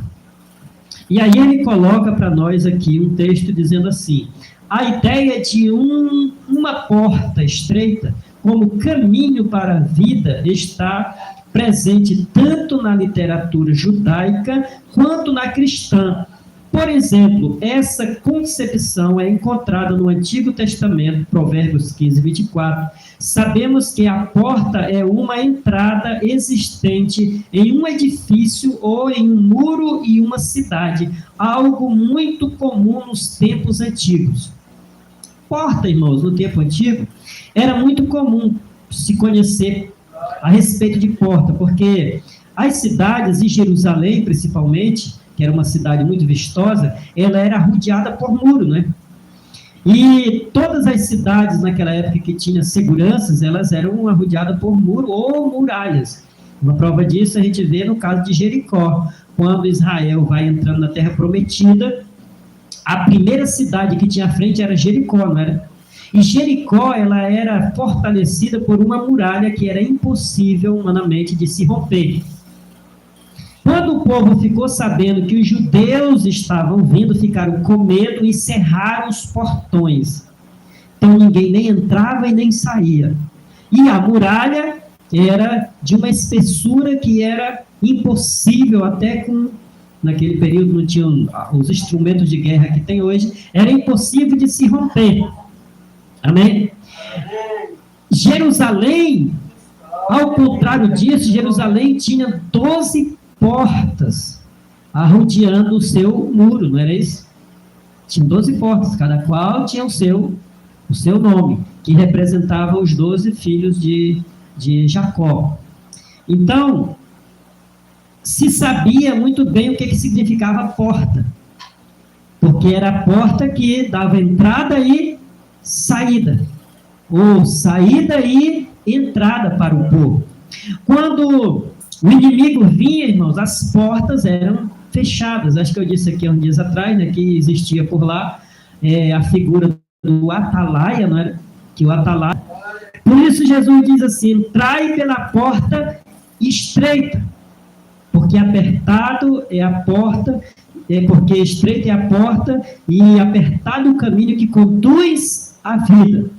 [SPEAKER 1] E aí ele coloca para nós aqui um texto dizendo assim, a ideia de uma porta estreita como caminho para a vida está presente tanto na literatura judaica quanto na cristã. Por exemplo, essa concepção é encontrada no Antigo Testamento, Provérbios 15, 24. Sabemos que a porta é uma entrada existente em um edifício ou em um muro e uma cidade, algo muito comum nos tempos antigos. Porta, irmãos, no tempo antigo, era muito comum se conhecer a respeito de porta, porque as cidades, e Jerusalém principalmente, que era uma cidade muito vistosa, ela era rodeada por muro, né? E todas as cidades naquela época que tinham seguranças, elas eram rodeadas por muro ou muralhas. Uma prova disso a gente vê no caso de Jericó, quando Israel vai entrando na Terra Prometida, a primeira cidade que tinha à frente era Jericó, não era? E Jericó, ela era fortalecida por uma muralha que era impossível humanamente de se romper. Quando o povo ficou sabendo que os judeus estavam vindo, ficaram com medo e cerraram os portões. Então ninguém nem entrava e nem saía. E a muralha era de uma espessura que era impossível, até naquele período não tinham os instrumentos de guerra que tem hoje, era impossível de se romper. Amém? Jerusalém, ao contrário disso, Jerusalém tinha 12 portas rodeando o seu muro, não era isso? Tinha 12 portas, cada qual tinha o seu nome, que representava os 12 filhos de Jacó. Então, se sabia muito bem o que significava porta, porque era a porta que dava entrada e saída, ou saída e entrada para o povo. Quando o inimigo vinha, irmãos, as portas eram fechadas. Acho que eu disse aqui há uns dias atrás, né, que existia por lá a figura do atalaia, não era? Que o atalaia. Por isso Jesus diz assim, entrai pela porta estreita, porque apertado é a porta, porque estreita é a porta e apertado o caminho que conduz à vida.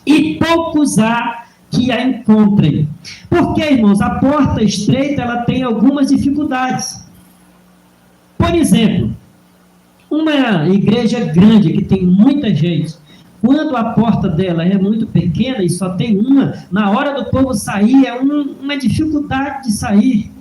[SPEAKER 1] E poucos há que a encontrem. Porque, irmãos, a porta estreita, ela tem algumas dificuldades. Por exemplo, uma igreja grande que tem muita gente, quando a porta dela é muito pequena e só tem uma, na hora do povo sair, é uma dificuldade de sair.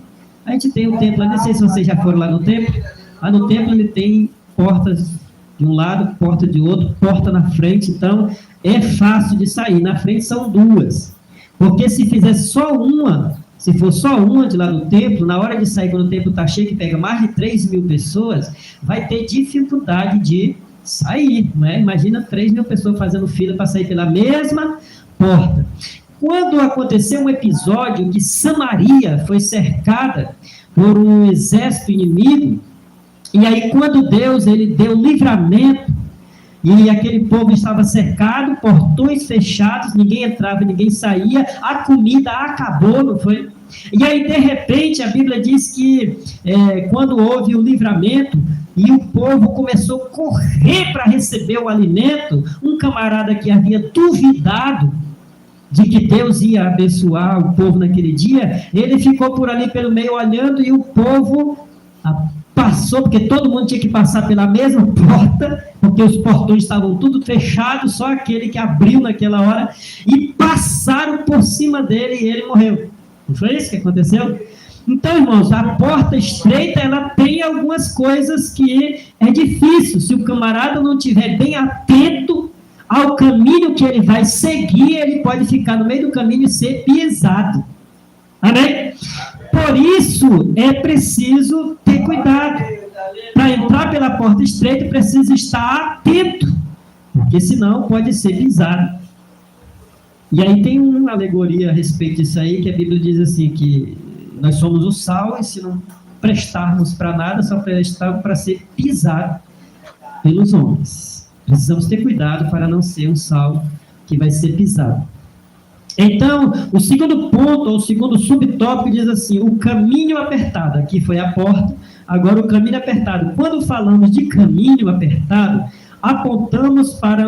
[SPEAKER 1] A gente tem um templo, não sei se vocês já foram lá no templo. Lá no templo ele tem portas de um lado, porta de outro, porta na frente, então é fácil de sair. Na frente são 2. Porque se fizer só uma, se for só uma de lá do templo, na hora de sair, quando o templo está cheio, que pega mais de 3.000 pessoas, vai ter dificuldade de sair, né? Imagina 3.000 pessoas fazendo fila para sair pela mesma porta. quando aconteceu um episódio que Samaria foi cercada por um exército inimigo, e aí quando Deus ele deu livramento, e aquele povo estava cercado, portões fechados, ninguém entrava, ninguém saía, a comida acabou, não foi? E aí, de repente, a Bíblia diz que quando houve o livramento e o povo começou a correr para receber o alimento, um camarada que havia duvidado de que Deus ia abençoar o povo naquele dia, ele ficou por ali pelo meio olhando e o povo passou, porque todo mundo tinha que passar pela mesma porta, porque os portões estavam tudo fechados, só aquele que abriu naquela hora, e passaram por cima dele e ele morreu. Não foi isso que aconteceu? Então, irmãos, a porta estreita, ela tem algumas coisas que é difícil. Se o camarada não estiver bem atento ao caminho que ele vai seguir, ele pode ficar no meio do caminho e ser pisado. Amém? Por isso, é preciso ter cuidado. Para entrar pela porta estreita, precisa estar atento, porque senão pode ser pisado. E aí tem uma alegoria a respeito disso aí, que a Bíblia diz assim, que nós somos o sal, e se não prestarmos para nada, só prestamos para ser pisado pelos homens. Precisamos ter cuidado para não ser um sal que vai ser pisado. Então, o segundo ponto, ou o segundo subtópico, diz assim, o caminho apertado. Aqui foi a porta, agora o caminho apertado. Quando falamos de caminho apertado, apontamos para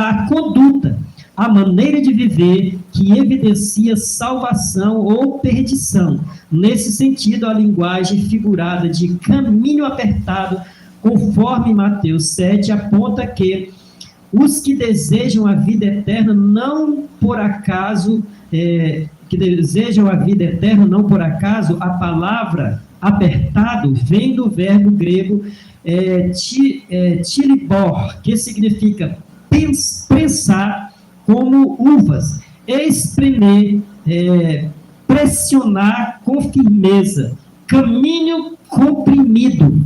[SPEAKER 1] a conduta, a maneira de viver que evidencia salvação ou perdição. Nesse sentido, a linguagem figurada de caminho apertado, conforme Mateus 7, aponta que os que desejam a vida eterna não por acaso, a palavra apertado vem do verbo grego tilibor, que significa prensar como uvas, espremer, pressionar com firmeza, caminho comprimido,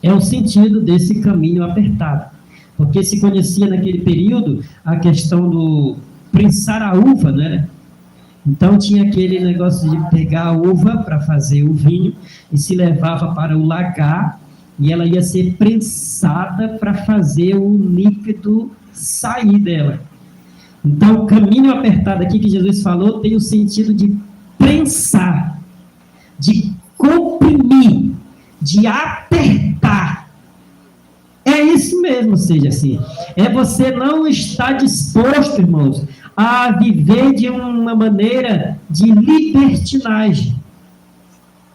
[SPEAKER 1] é o sentido desse caminho apertado. Porque se conhecia naquele período a questão do prensar a uva, né? Então tinha aquele negócio de pegar a uva para fazer o vinho e se levava para o lagar e ela ia ser prensada para fazer o líquido sair dela. Então o caminho apertado aqui que Jesus falou tem o sentido de prensar, de comprimir, de apertar. É isso mesmo, seja assim. É você não estar disposto, irmãos, a viver de uma maneira de libertinagem.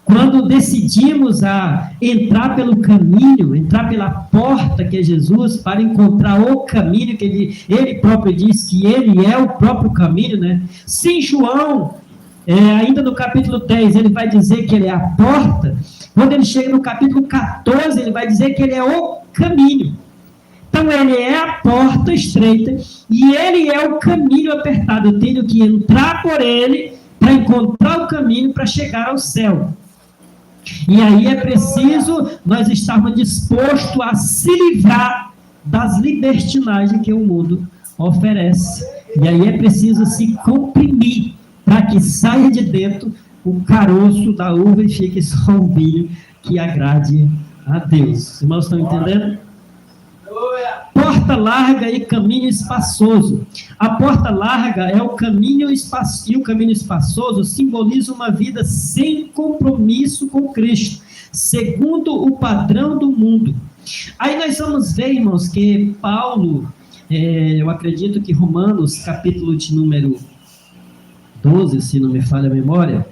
[SPEAKER 1] Quando decidimos a entrar pelo caminho, entrar pela porta que é Jesus, para encontrar o caminho, que ele próprio diz que ele é o próprio caminho, né? Sim, João, ainda no capítulo 10, ele vai dizer que ele é a porta. Quando ele chega no capítulo 14, ele vai dizer que ele é o caminho. Então, ele é a porta estreita e ele é o caminho apertado. Eu tenho que entrar por ele para encontrar o caminho para chegar ao céu. E aí é preciso nós estarmos dispostos a se livrar das libertinagens que o mundo oferece. E aí é preciso se comprimir para que saia de dentro o caroço da uva e fique só um vinho que agrade a Deus. Os irmãos estão entendendo? Porta larga e caminho espaçoso. A porta larga é o caminho espaçoso, e o caminho espaçoso simboliza uma vida sem compromisso com Cristo, segundo o padrão do mundo. Aí nós vamos ver, irmãos, que Paulo, eu acredito que Romanos, capítulo de número 12, se não me falha a memória,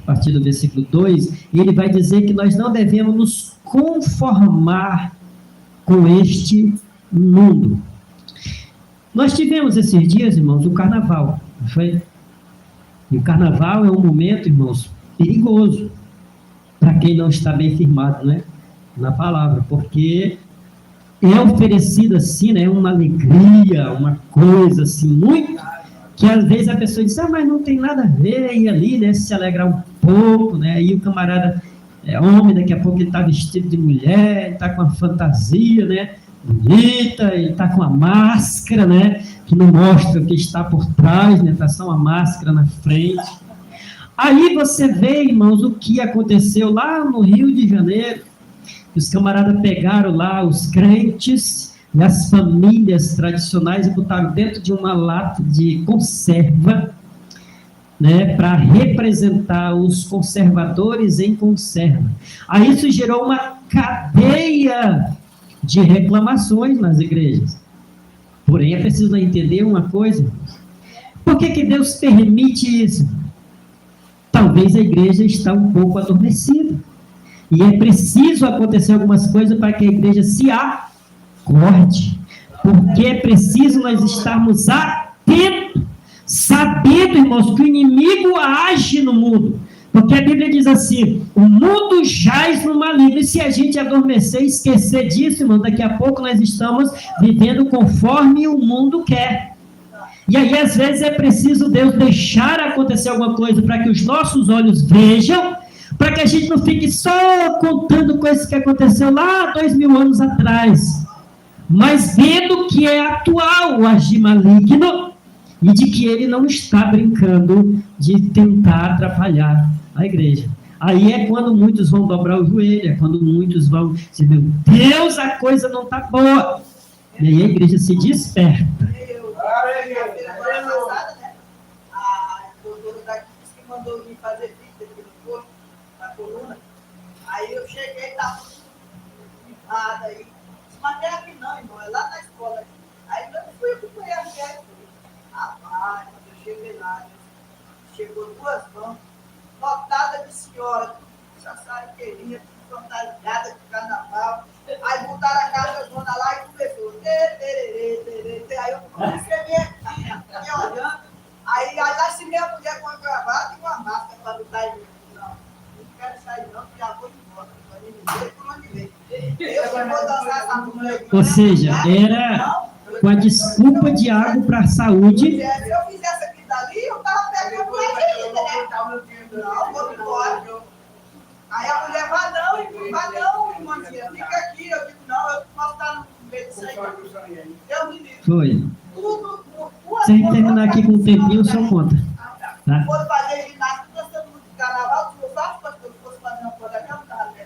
[SPEAKER 1] a partir do versículo 2, ele vai dizer que nós não devemos nos conformar com este mundo. Nós tivemos esses dias, irmãos, o carnaval, não foi? E o carnaval é um momento, irmãos, perigoso para quem não está bem firmado, né, na palavra, porque é oferecido assim, né, uma alegria, uma coisa assim, muito, que às vezes a pessoa diz, mas não tem nada a ver, e ali, né, se alegrar um pouco, né, aí o camarada é homem, daqui a pouco ele está vestido de mulher, ele está com uma fantasia, né, bonita, ele está com a máscara, né, que não mostra o que está por trás, né? Está só uma máscara na frente. Aí você vê, irmãos, o que aconteceu lá no Rio de Janeiro. Os camaradas pegaram lá os crentes e as famílias tradicionais e botaram dentro de uma lata de conserva, né, para representar os conservadores em conserva. Aí isso gerou uma cadeia de reclamações nas igrejas. Porém, é preciso entender uma coisa. Por que Deus permite isso? Talvez a igreja está um pouco adormecida. E é preciso acontecer algumas coisas para que a igreja se acorde. Porque é preciso nós estarmos atentos, sabendo, irmãos, que o inimigo age no mundo. Porque a Bíblia diz assim, o mundo jaz no maligno. E se a gente adormecer e esquecer disso, irmão, daqui a pouco nós estamos vivendo conforme o mundo quer. E aí, às vezes, é preciso Deus deixar acontecer alguma coisa para que os nossos olhos vejam, para que a gente não fique só contando coisas que aconteceu lá 2000 anos atrás, mas vendo que é atual o agir maligno e de que ele não está brincando de tentar atrapalhar a igreja. Aí é quando muitos vão dobrar o joelho, é quando muitos vão dizer, meu Deus, a coisa não está boa. E aí a igreja se desperta.
[SPEAKER 4] Semana passada, né? A doutora daqui disse que mandou vir fazer fita aqui no corpo, na coluna. Aí eu cheguei, estava nada aí. Mas não é aqui não, irmão, é lá na escola. Aí eu fui acompanhar a mulher. Rapaz, quando eu cheguei lá, chegou 2 mãos, lotada de senhora, sassariqueirinha, fantasiada de carnaval. Aí botaram a casa dona lá e começou. Aí eu comecei me olhando. Aí lá se minha mulher com a gravata e com a máscara para botar em mim. Não quero sair não, que já vou embora. Não sei por onde vem. Eu vou dançar essa música.
[SPEAKER 1] Ou seja, era com a desculpa de água para a saúde.
[SPEAKER 4] Se eu fizesse aquilo dali, eu estava pegando mais ainda, né? Não, vou embora. Aí a mulher vai não, irmãzinha, fica aqui. Eu digo, não, eu posso estar no meio disso aí. Deus me livre.
[SPEAKER 1] Foi.
[SPEAKER 4] Tudo.
[SPEAKER 1] Se a gente terminar aqui com um tempinho, eu só conta. Tá?
[SPEAKER 4] Se fosse fazer ginástica, dançando música de carnaval, se eu fosse fazer uma coisa, cantar, né?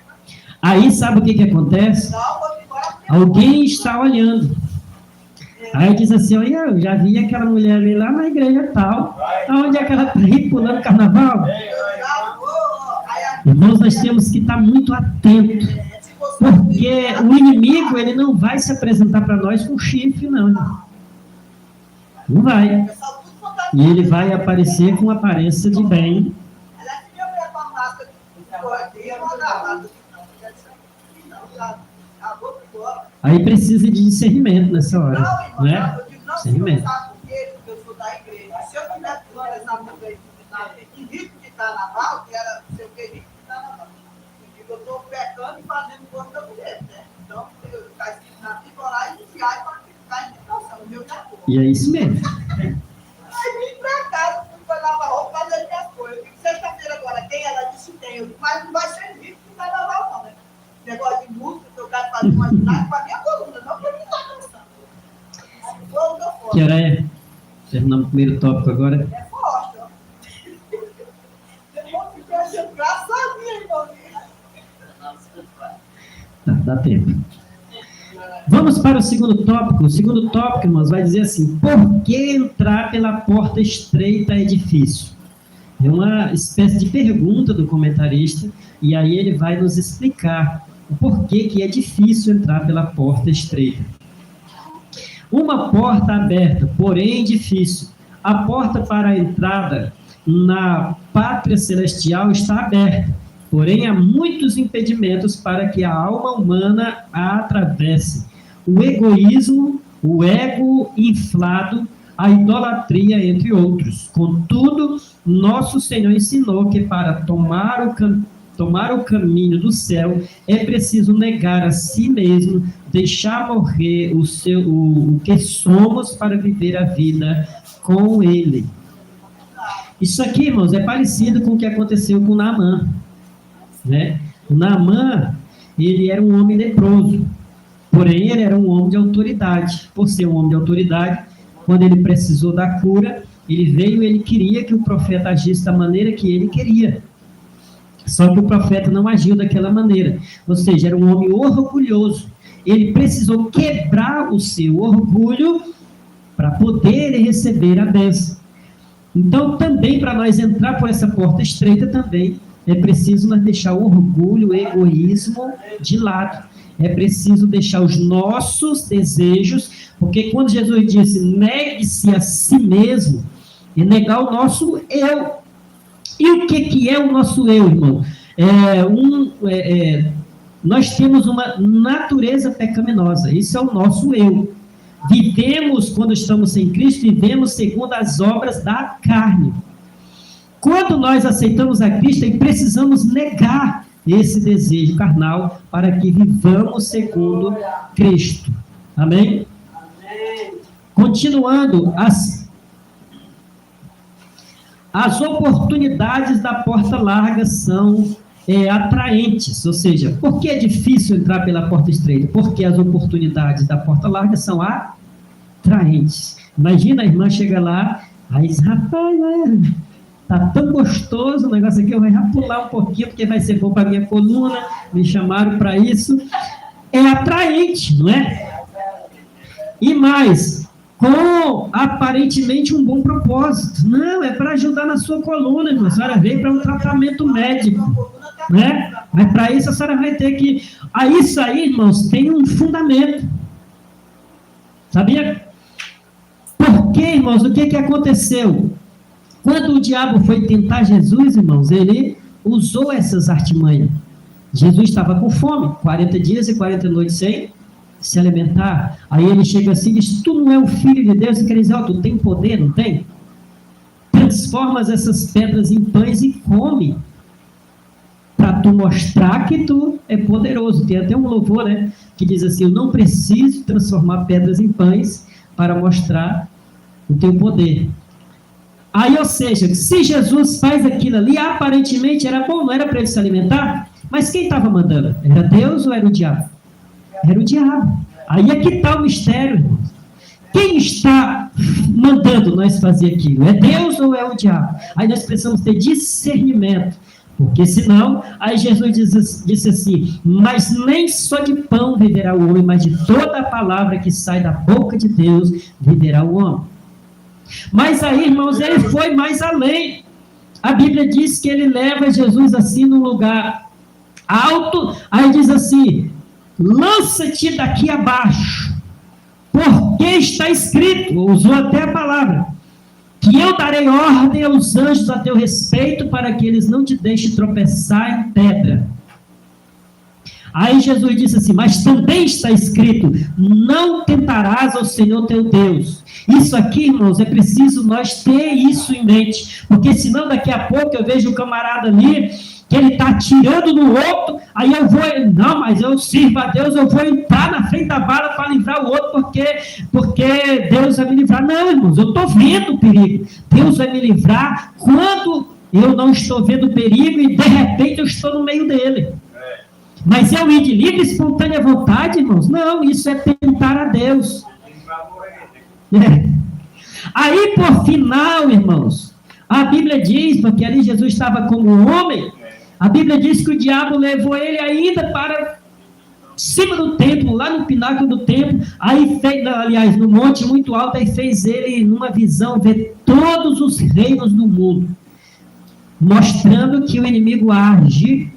[SPEAKER 1] Aí sabe o que acontece?
[SPEAKER 4] Não, vou embora.
[SPEAKER 1] Alguém está olhando. Aí diz assim, olha, eu já vi aquela mulher ali lá na igreja tal. Onde é que ela está aí pulando carnaval? Irmãos, nós temos que estar muito atentos. Porque o inimigo, ele não vai se apresentar para nós com chifre, não. Não vai. E ele vai aparecer com aparência de bem. Aí precisa de discernimento nessa hora, né? Discernimento.
[SPEAKER 4] Eu sou da igreja. Se eu tivesse, por exemplo, em rito de carnaval, que era o seu rito de carnaval, eu estou pecando e fazendo coisa da mulher, né? Então, está escrito na Bíblia, orar e vigiar para ficar em tentação. O meu já foi.
[SPEAKER 1] E é isso mesmo.
[SPEAKER 4] Aí vim para casa, fui para lavar roupa, fazer minhas coisas. Eu digo, sexta-feira agora, tem? Ela disse tem. Eu digo, mas não vai ser rito de carnaval, não, né? Negócio de música, eu quero fazer uma ginástica para a minha coluna, não para mim estar dançando.
[SPEAKER 1] Que hora é? Terminamos o primeiro tópico agora.
[SPEAKER 4] É forte, ó. Depois fiquei achando engraçadinho, irmãozinho.
[SPEAKER 1] Tá, dá tempo. Vamos para o segundo tópico. O segundo tópico, irmãos, vai dizer assim: por que entrar pela porta estreita é difícil? É uma espécie de pergunta do comentarista, e aí ele vai nos explicar o porquê que é difícil entrar pela porta estreita. Uma porta aberta, porém difícil. A porta para a entrada na pátria celestial está aberta, porém há muitos impedimentos para que a alma humana a atravesse. O egoísmo, o ego inflado, a idolatria, entre outros. Contudo, nosso Senhor ensinou que para tomar o caminho do céu, é preciso negar a si mesmo, deixar morrer o que somos para viver a vida com Ele. Isso aqui, irmãos, é parecido com o que aconteceu com Naamã, né? O Naamã, ele era um homem leproso, porém ele era um homem de autoridade. Por ser um homem de autoridade, quando ele precisou da cura, ele veio e ele queria que o profeta agisse da maneira que ele queria. Só que o profeta não agiu daquela maneira. Ou seja, era um homem orgulhoso. Ele precisou quebrar o seu orgulho para poder receber a bênção. Então, também, para nós entrar por essa porta estreita, também é preciso nós deixar o orgulho, o egoísmo de lado. É preciso deixar os nossos desejos, porque quando Jesus disse, negue-se a si mesmo, e negar o nosso eu. E o que é o nosso eu, irmão? Nós temos uma natureza pecaminosa, isso é o nosso eu. Vivemos, quando estamos sem Cristo, vivemos segundo as obras da carne. Quando nós aceitamos a Cristo, aí precisamos negar esse desejo carnal para que vivamos segundo Cristo. Amém? Continuando, as oportunidades da porta larga são atraentes, ou seja, por que é difícil entrar pela porta estreita? Porque as oportunidades da porta larga são atraentes. Imagina a irmã chega lá, aí diz, rapaz, tá tão gostoso o negócio aqui, eu vou pular um pouquinho, porque vai ser bom para minha coluna, me chamaram para isso. É atraente, não é? E mais, com aparentemente um bom propósito. Não, é para ajudar na sua coluna, irmã. A senhora veio para um tratamento médico, né? Mas para isso a senhora vai ter que... Isso aí, irmãos, tem um fundamento. Sabia? Porque, irmãos, o que aconteceu? Quando o diabo foi tentar Jesus, irmãos, ele usou essas artimanhas. Jesus estava com fome, 40 dias e 40 noites sem se alimentar. Aí ele chega assim e diz, tu não é o filho de Deus? E quer dizer, tu tem poder, não tem? Transformas essas pedras em pães e come, para tu mostrar que tu é poderoso. Tem até um louvor, né, que diz assim, eu não preciso transformar pedras em pães para mostrar o teu poder. Aí, ou seja, se Jesus faz aquilo ali, aparentemente era bom, não era para ele se alimentar, mas quem estava mandando? Era Deus ou era o diabo? Era o diabo. Aí é que está o mistério, irmãos. Quem está mandando nós fazer aquilo? É Deus ou é o diabo? Aí nós precisamos ter discernimento, porque senão, aí Jesus disse assim, mas nem só de pão viverá o homem, mas de toda a palavra que sai da boca de Deus viverá o homem. Mas aí, irmãos, ele foi mais além. A Bíblia diz que ele leva Jesus assim num lugar alto, aí diz assim, lança-te daqui abaixo, porque está escrito, usou até a palavra, que eu darei ordem aos anjos a teu respeito, para que eles não te deixem tropeçar em pedra. Aí Jesus disse assim, mas também está escrito, não tentarás ao Senhor teu Deus. Isso aqui, irmãos, é preciso nós ter isso em mente, porque senão daqui a pouco eu vejo o camarada ali, que ele está atirando no outro, aí eu vou, não, mas eu sirvo a Deus, eu vou entrar na frente da bala para livrar o outro, porque Deus vai me livrar. Não, irmãos, eu estou vendo o perigo. Deus vai me livrar quando eu não estou vendo o perigo e de repente eu estou no meio dele. Mas eu ir de livre e espontânea vontade, irmãos? Não, isso é tentar a Deus. Aí, por final, irmãos, a Bíblia diz, porque ali Jesus estava como um homem, a Bíblia diz que o diabo levou ele ainda para cima do templo, lá no pináculo do templo, aí fez, aliás, no monte muito alto, aí fez ele, numa visão, ver todos os reinos do mundo, mostrando que o inimigo age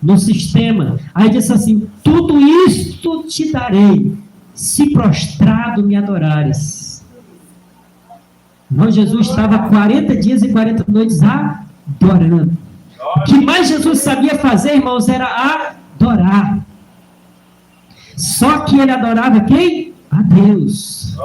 [SPEAKER 1] no sistema. Aí disse assim, tudo isto te darei, se prostrado me adorares. Então Jesus estava 40 dias e 40 noites adorando. O que mais Jesus sabia fazer, irmãos, era adorar. Só que ele adorava quem? A Deus.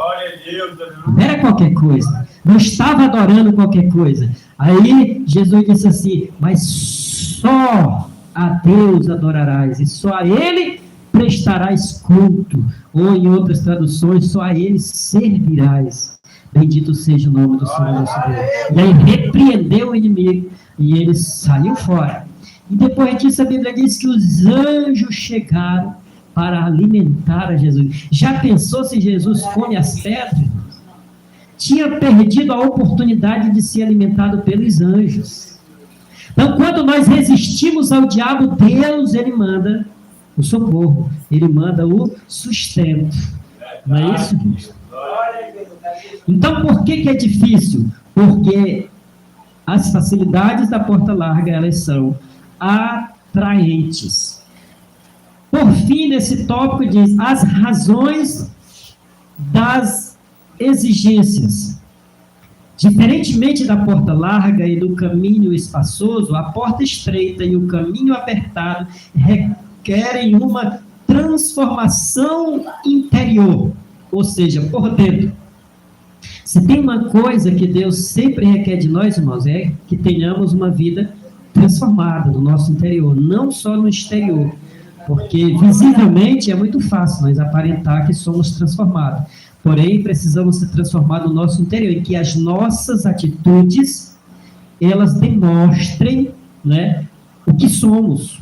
[SPEAKER 1] Não era qualquer coisa. Não estava adorando qualquer coisa. Aí Jesus disse assim, mas só a Deus adorarás, e só a Ele prestarás culto, ou em outras traduções, só a Ele servirás. Bendito seja o nome do Senhor nosso Deus. E aí repreendeu o inimigo, e ele saiu fora. E depois disso a Bíblia diz que os anjos chegaram para alimentar a Jesus. Já pensou se Jesus come as pedras? tinha perdido a oportunidade de ser alimentado pelos anjos. Então, quando nós resistimos ao diabo, Deus, ele manda o socorro, ele manda o sustento. Não é isso, gente? Então, por que é difícil? Porque as facilidades da porta larga, elas são atraentes. Por fim, nesse tópico diz, as razões das exigências. Diferentemente da porta larga e do caminho espaçoso, a porta estreita e o caminho apertado requerem uma transformação interior, ou seja, por dentro. Se tem uma coisa que Deus sempre requer de nós, irmãos, é que tenhamos uma vida transformada no nosso interior, não só no exterior, porque visivelmente é muito fácil nós aparentar que somos transformados. Porém, precisamos ser transformados no nosso interior, em que as nossas atitudes, elas demonstrem, né, o que somos.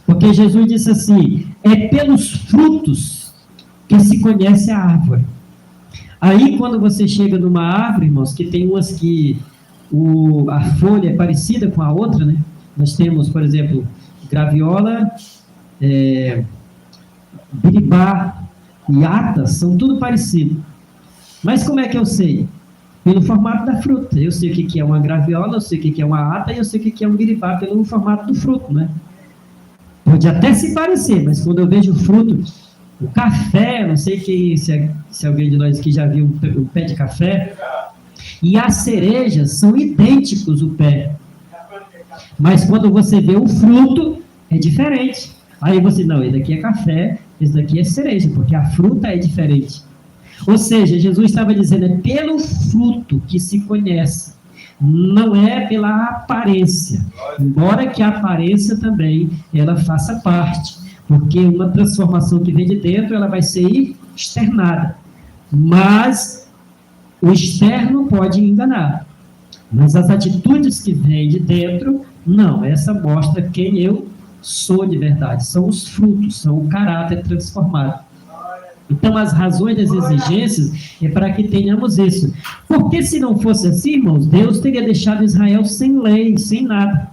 [SPEAKER 1] Porque Jesus disse assim, é pelos frutos que se conhece a árvore. Aí, quando você chega numa árvore, irmãos, que tem umas que a folha é parecida com a outra, né? Nós temos, por exemplo, graviola, biribá, e atas, são tudo parecido. Mas como é que eu sei? Pelo formato da fruta. Eu sei o que é uma graviola, eu sei o que é uma ata, e eu sei o que é um biribá pelo formato do fruto, né? Pode até se parecer, mas quando eu vejo o fruto, o café, não sei se alguém de nós aqui já viu um pé de café, e as cerejas são idênticos o pé. Mas quando você vê o fruto, é diferente. Aí você, não, esse daqui é café, esse daqui é cereja, porque a fruta é diferente. Ou seja, Jesus estava dizendo, é pelo fruto que se conhece, não é pela aparência. Embora que a aparência também, ela faça parte, porque uma transformação que vem de dentro, ela vai ser externada. Mas o externo pode enganar. Mas as atitudes que vêm de dentro, não, essa mostra quem eu sou de verdade, são os frutos, são o caráter transformado. Então, as razões das exigências é para que tenhamos isso. Porque se não fosse assim, irmãos, Deus teria deixado Israel sem lei, sem nada.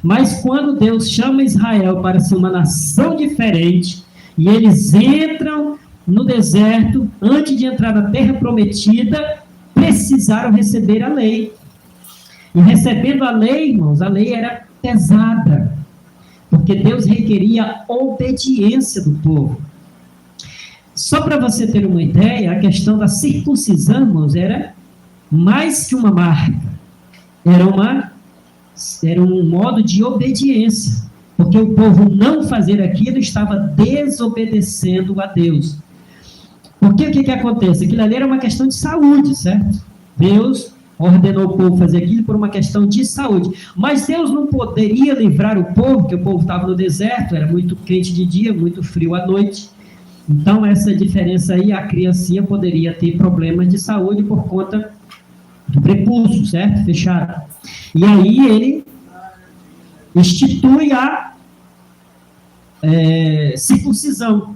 [SPEAKER 1] Mas quando Deus chama Israel para ser uma nação diferente, e eles entram no deserto, antes de entrar na terra prometida, precisaram receber a lei. E recebendo a lei, irmãos, a lei era pesada, porque Deus requeria obediência do povo. Só para você ter uma ideia, a questão da circuncisão, irmãos, era mais que uma marca. Era um modo de obediência. Porque o povo não fazer aquilo estava desobedecendo a Deus. Porque o que acontece? Aquilo ali era uma questão de saúde, certo? Deus ordenou o povo fazer aquilo por uma questão de saúde. Mas Deus não poderia livrar o povo, porque o povo estava no deserto, era muito quente de dia, muito frio à noite. Então, essa diferença aí, a criancinha poderia ter problemas de saúde por conta do prepúcio, certo? Fechado. E aí, ele institui a circuncisão.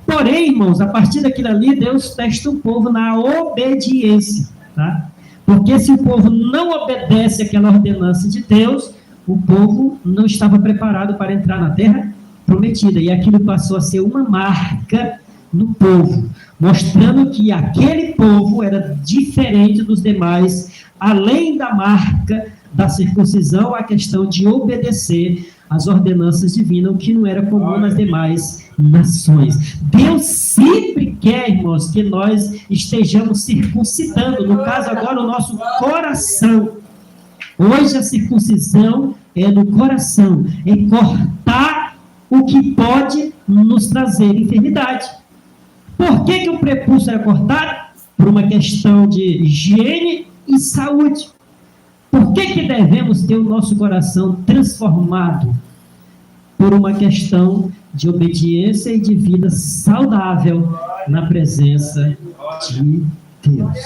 [SPEAKER 1] Porém, irmãos, a partir daquilo ali, Deus testa o povo na obediência, tá? Porque se o povo não obedece àquela ordenança de Deus, o povo não estava preparado para entrar na terra prometida, e aquilo passou a ser uma marca no povo, mostrando que aquele povo era diferente dos demais, além da marca da circuncisão, a questão de obedecer às ordenanças divinas, o que não era comum nas demais nações. Deus sempre quer, irmãos, que nós estejamos circuncidando, no caso agora o nosso coração. Hoje a circuncisão é no coração, é cortar o que pode nos trazer enfermidade. Por que o prepúcio era cortado? Por uma questão de higiene e saúde. Por que devemos ter o nosso coração transformado? Por uma questão de obediência e de vida saudável na presença de Deus.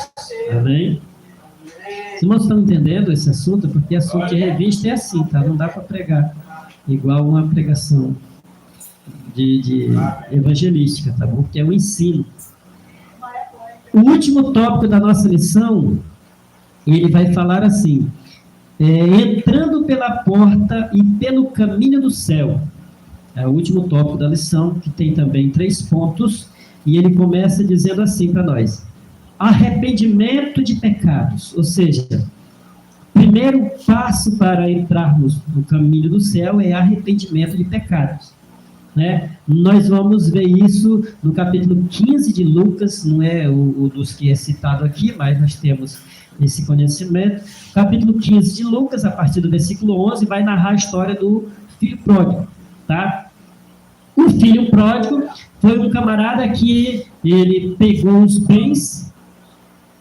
[SPEAKER 1] Amém? Os irmãos estão entendendo esse assunto? Porque assunto de revista é assim, tá? Não dá para pregar igual uma pregação de evangelística, tá bom? Porque é um ensino. o último tópico da nossa lição, ele vai falar assim, entrando pela porta e pelo caminho do céu. É o último tópico da lição, que tem também 3 pontos, e ele começa dizendo assim para nós: arrependimento de pecados, ou seja, primeiro passo para entrarmos no caminho do céu é arrependimento de pecados. Né? Nós vamos ver isso no capítulo 15 de Lucas, não é o dos que é citado aqui, mas nós temos esse conhecimento. Capítulo 15 de Lucas, a partir do versículo 11, vai narrar a história do filho pródigo. Tá? O filho pródigo foi um camarada que ele pegou os bens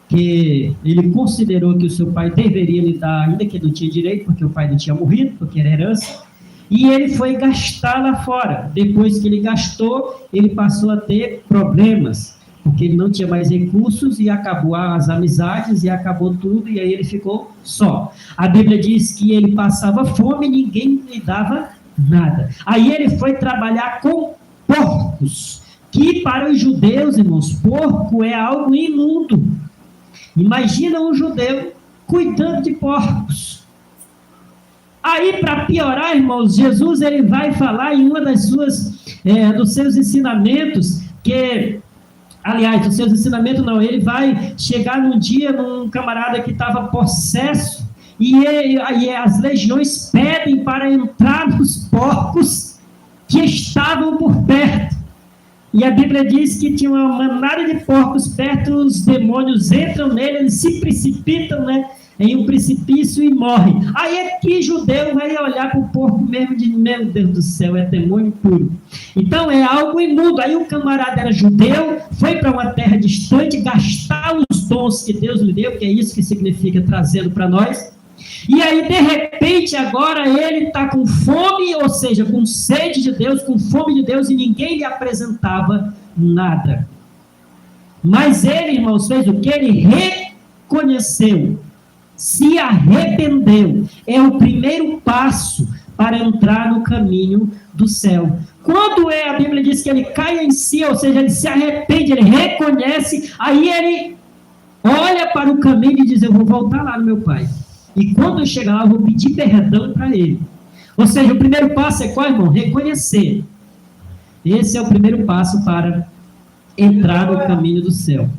[SPEAKER 1] que ele considerou que o seu pai deveria lhe dar, ainda que ele não tinha direito, porque o pai não tinha morrido, porque era herança, e ele foi gastar lá fora. Depois que ele gastou, ele passou a ter problemas, porque ele não tinha mais recursos, e acabou as amizades, e acabou tudo, e aí ele ficou só. A Bíblia diz que ele passava fome e ninguém lhe dava nada. Aí ele foi trabalhar com porcos, que para os judeus, irmãos, porco é algo imundo. Imagina um judeu cuidando de porcos. Aí, para piorar, irmãos, Jesus ele vai falar em uma das dos seus ensinamentos, aliás, os seus ensinamentos não, ele vai chegar num dia num camarada que estava possesso, e as legiões pedem para entrar nos porcos que estavam por perto. E a Bíblia diz que tinha uma manada de porcos perto, os demônios entram nele, eles se precipitam, né, em um precipício e morrem. Aí é que judeu vai olhar para o porco mesmo de, meu Deus do céu, é demônio puro. Então é algo imundo. Aí o camarada era judeu, foi para uma terra distante, gastar os dons que Deus lhe deu, que é isso que significa trazendo para nós. E aí, de repente, agora ele está com fome, ou seja, com sede de Deus, com fome de Deus, e ninguém lhe apresentava nada. Mas ele, irmãos, fez o que? Ele reconheceu, se arrependeu. É o primeiro passo para entrar no caminho do céu. Quando a Bíblia diz que ele cai em si, ou seja, ele se arrepende, ele reconhece, aí ele olha para o caminho e diz: eu vou voltar lá no meu pai. E quando eu chegar lá, eu vou pedir perdão para ele. Ou seja, o primeiro passo é qual, irmão? Reconhecer. Esse é o primeiro passo para entrar no caminho do céu.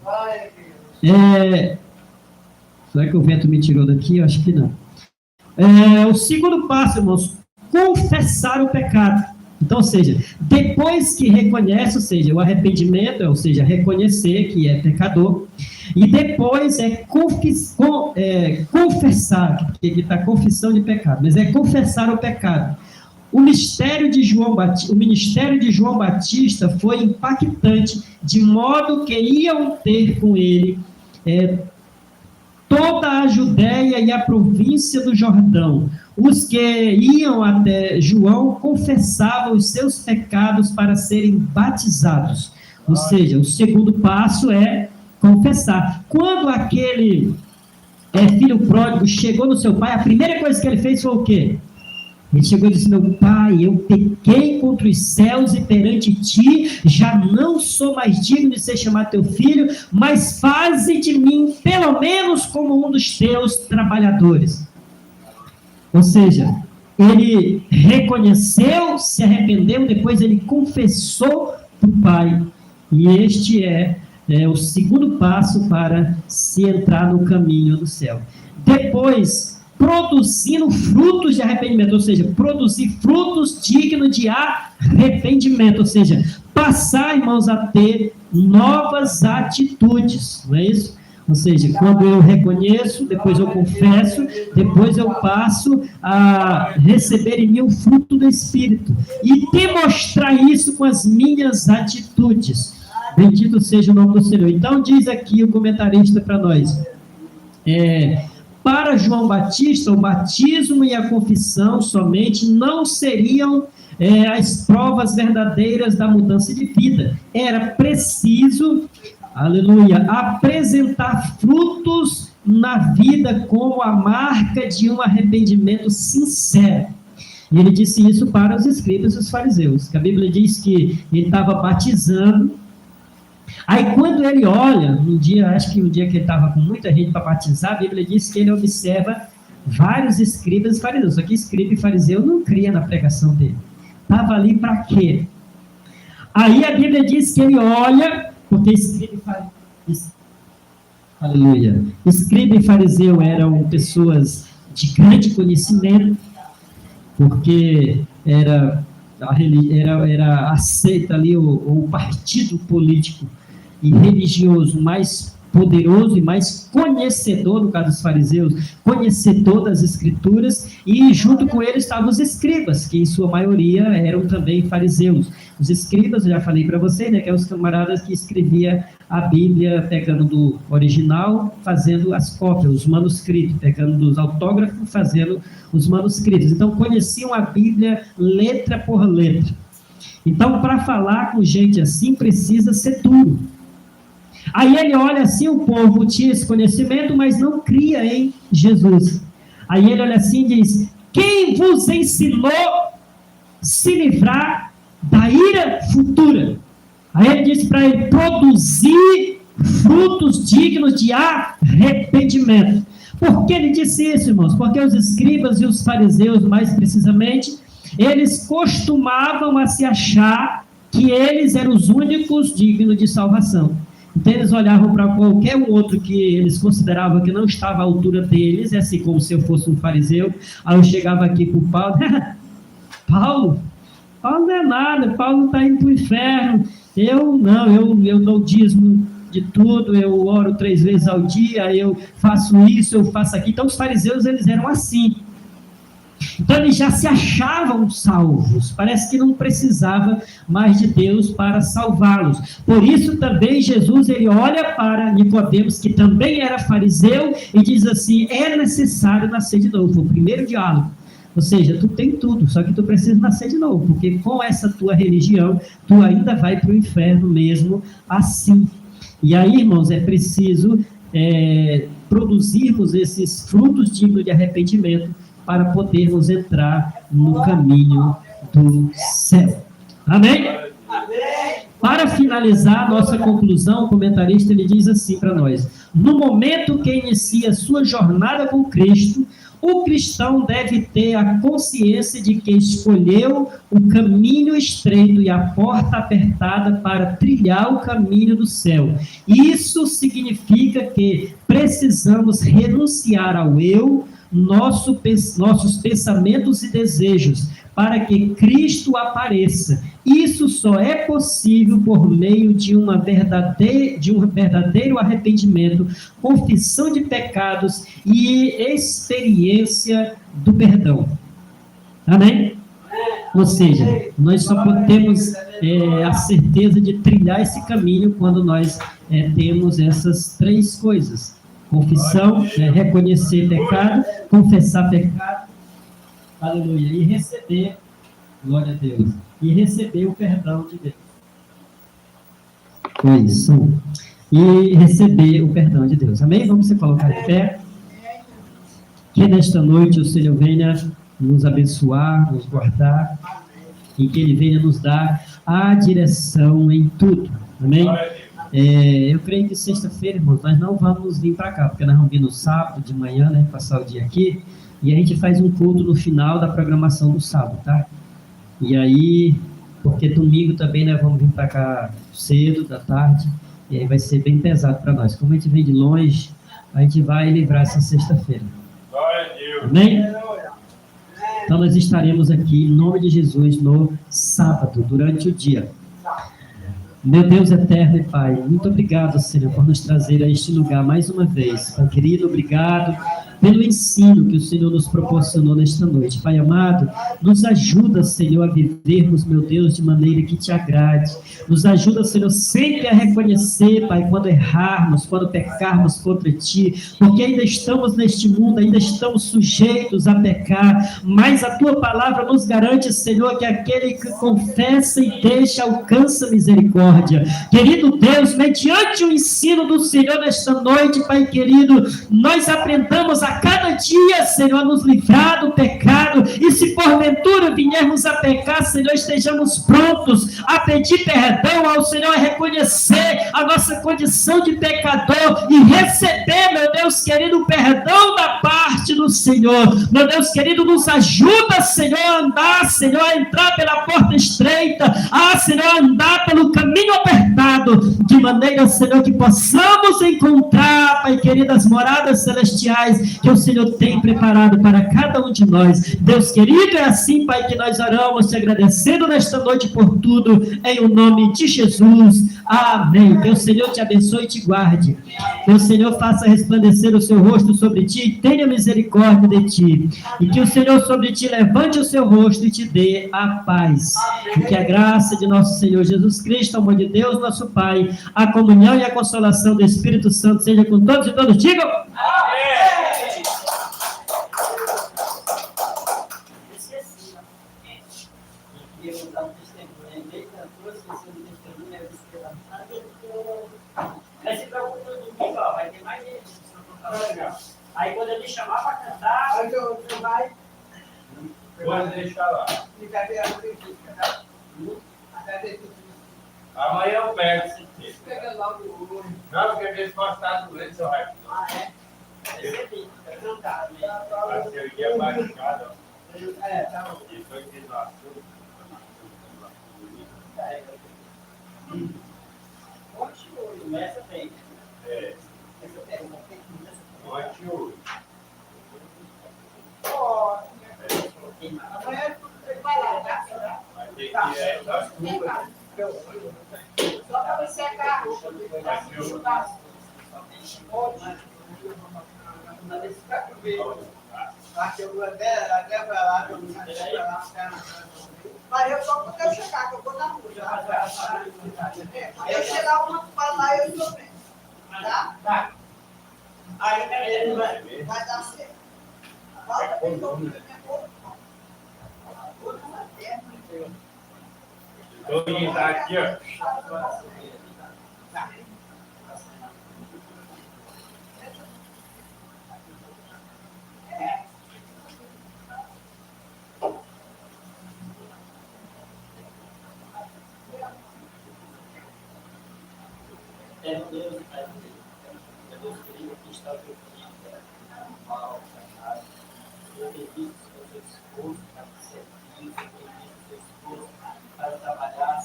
[SPEAKER 1] Será que o vento me tirou daqui? Eu acho que não. O segundo passo, irmãos, confessar o pecado. Então, ou seja, depois que reconhece, ou seja, o arrependimento, ou seja, reconhecer que é pecador, e depois confessar, que aqui está confissão de pecado, mas é confessar o pecado. O ministério de João Batista foi impactante, de modo que iam ter com ele toda a Judéia e a província do Jordão. Os que iam até João confessavam os seus pecados para serem batizados. Ou seja, o segundo passo é confessar. Quando aquele filho pródigo chegou no seu pai, a primeira coisa que ele fez foi o quê? Ele chegou e disse: meu pai, eu pequei contra os céus e perante ti, já não sou mais digno de ser chamado teu filho, mas faze de mim pelo menos como um dos teus trabalhadores. Ou seja, ele reconheceu, se arrependeu, depois ele confessou para o pai. E este é o segundo passo para se entrar no caminho do céu. Depois, produzindo frutos de arrependimento, ou seja, produzir frutos dignos de arrependimento, ou seja, passar, irmãos, a ter novas atitudes, não é isso? Ou seja, quando eu reconheço, depois eu confesso, depois eu passo a receber em mim o fruto do Espírito e demonstrar isso com as minhas atitudes. Bendito seja o nome do Senhor. Então diz aqui o comentarista para nós, para João Batista, o batismo e a confissão somente não seriam as provas verdadeiras da mudança de vida. Era preciso, aleluia, apresentar frutos na vida como a marca de um arrependimento sincero. E ele disse isso para os escribas e os fariseus, que a Bíblia diz que ele estava batizando, Aí quando ele olha, acho que um dia que ele estava com muita gente para batizar, a Bíblia diz que ele observa vários escribas e fariseus. Só que escriba e fariseu não cria na pregação dele. Estava ali para quê? Aí a Bíblia diz que ele olha, porque escriba e fariseu, aleluia, escriba e fariseu eram pessoas de grande conhecimento, porque era aceita ali o partido político e religioso mais poderoso e mais conhecedor, no caso dos fariseus, conhecedor das escrituras, e junto com eles estavam os escribas, que em sua maioria eram também fariseus. Os escribas, eu já falei para vocês, né, que eram os camaradas que escreviam a Bíblia pegando do original, fazendo as cópias, os manuscritos, pegando dos autógrafos, fazendo os manuscritos. Então, conheciam a Bíblia letra por letra. Então, para falar com gente assim, precisa ser duro. Aí ele olha assim, o povo tinha esse conhecimento, mas não cria em Jesus. Aí ele olha assim e diz: quem vos ensinou se livrar da ira futura? Aí ele diz para ele: produzir frutos dignos de arrependimento. Por que ele disse isso, irmãos? Porque os escribas e os fariseus, mais precisamente, eles costumavam a se achar que eles eram os únicos dignos de salvação. Então eles olhavam para qualquer um outro que eles consideravam que não estava à altura deles, é assim como se eu fosse um fariseu. Aí eu chegava aqui para o Paulo não é nada, Paulo está indo para o inferno, eu dou dízimo de tudo, eu oro 3 vezes ao dia, eu faço isso, eu faço aquilo. Então os fariseus, eles eram assim. Então eles já se achavam salvos, parece que não precisava mais de Deus para salvá-los. Por isso também Jesus, ele olha para Nicodemos, que também era fariseu, e diz assim: é necessário nascer de novo. Foi o primeiro diálogo. Ou seja, tu tem tudo, só que tu precisa nascer de novo, porque com essa tua religião, tu ainda vai para o inferno mesmo assim. E aí, irmãos, é preciso produzirmos esses frutos dignos de arrependimento para podermos entrar no caminho do céu. Amém? Amém. Para finalizar nossa conclusão, o comentarista ele diz assim para nós: no momento que inicia sua jornada com Cristo, o cristão deve ter a consciência de que escolheu o caminho estreito e a porta apertada para trilhar o caminho do céu. Isso significa que precisamos renunciar ao eu, nossos pensamentos e desejos, para que Cristo apareça. Isso só é possível por meio de um verdadeiro arrependimento, confissão de pecados e experiência do perdão. Amém? Ou seja, nós só temos a certeza de trilhar esse caminho quando nós temos essas 3 coisas: confissão, reconhecer pecado, confessar pecado, aleluia, e receber, glória a Deus, e receber o perdão de Deus. Isso. E receber o perdão de Deus. Amém? Vamos se colocar de pé. Que nesta noite o Senhor venha nos abençoar, nos guardar, e que Ele venha nos dar a direção em tudo. Amém? Eu creio que sexta-feira, irmãos, nós não vamos vir para cá, porque nós vamos vir no sábado de manhã, né, passar o dia aqui, e a gente faz um culto no final da programação do sábado, tá? E aí, porque domingo também nós vamos vir para cá cedo, da tarde, e aí vai ser bem pesado para nós. Como a gente vem de longe, a gente vai livrar essa sexta-feira. Amém? Então nós estaremos aqui, em nome de Jesus, no sábado, durante o dia. Meu Deus eterno e Pai, muito obrigado, Senhor, por nos trazer a este lugar mais uma vez. Pai querido, obrigado pelo ensino que o Senhor nos proporcionou nesta noite. Pai amado, nos ajuda, Senhor, a vivermos, meu Deus, de maneira que te agrade. Nos ajuda, Senhor, sempre a reconhecer, Pai, quando errarmos, quando pecarmos contra Ti, porque ainda estamos neste mundo, ainda estamos sujeitos a pecar, mas a Tua palavra nos garante, Senhor, que aquele que confessa e deixa alcança misericórdia. Querido Deus, mediante o ensino do Senhor nesta noite, Pai querido, nós aprendamos a a cada dia, Senhor, nos livrar do pecado, e se porventura viermos a pecar, Senhor, estejamos prontos a pedir perdão ao Senhor, a reconhecer a nossa condição de pecador e receber, meu Deus querido, o perdão da parte do Senhor. Meu Deus querido, nos ajuda, Senhor, a andar, Senhor, a entrar pela porta estreita, Senhor, a andar pelo caminho apertado, de maneira, Senhor, que possamos encontrar, Pai querido, as moradas celestiais que o Senhor tem preparado para cada um de nós. Deus querido, é assim, Pai, que nós oramos, te agradecendo nesta noite por tudo, em o nome de Jesus. Amém. Que o Senhor te abençoe e te guarde. Que o Senhor faça resplandecer o seu rosto sobre ti e tenha misericórdia de ti. E que o Senhor sobre ti levante o seu rosto e te dê a paz. E que a graça de nosso Senhor Jesus Cristo, o amor de Deus, nosso Pai, a comunhão e a consolação do Espírito Santo seja com todos e todos. Digam! Amém!
[SPEAKER 6] Eu dar um testemunho, ele cantou, esqueceu do testemunho, eu disse que ela mas se preocupa no domingo, ó, vai ter mais gente. Aí quando eu me chamar para cantar,
[SPEAKER 4] Você vai.
[SPEAKER 2] Pode deixar lá.
[SPEAKER 4] Cadê a científica, tá? Cadê tudo?
[SPEAKER 2] Amanhã eu pego esse texto.
[SPEAKER 4] Pega logo o olho.
[SPEAKER 2] Não, porque eles gostaram do leite, seu raio.
[SPEAKER 6] é? Recebi, quero cantar.
[SPEAKER 2] Acho que eu ia baixar, ó.
[SPEAKER 4] Tá bom.
[SPEAKER 2] E foi que lá.
[SPEAKER 6] Começa bem.
[SPEAKER 2] É.
[SPEAKER 6] Essa pergunta tem que
[SPEAKER 2] Ótimo.
[SPEAKER 4] Amanhã você vai lá, tá?
[SPEAKER 2] Vai ter que das duas.
[SPEAKER 4] Só para você secar. Aqui eu vou até para lá, mas eu só quando eu chegar, que eu vou na rua. Aí eu chegar uma para lá, eu estou bem. Tá?
[SPEAKER 6] Tá. Aí
[SPEAKER 4] Vai dar certo. Volta para o minha boca.
[SPEAKER 2] Toninho tá aqui, ó.
[SPEAKER 6] Deus, Pai, Deus querido, que está aqui comigo, mal, eu tenho visto o seu esposo para servir, eu tenho visto o seu esposo para trabalhar, para o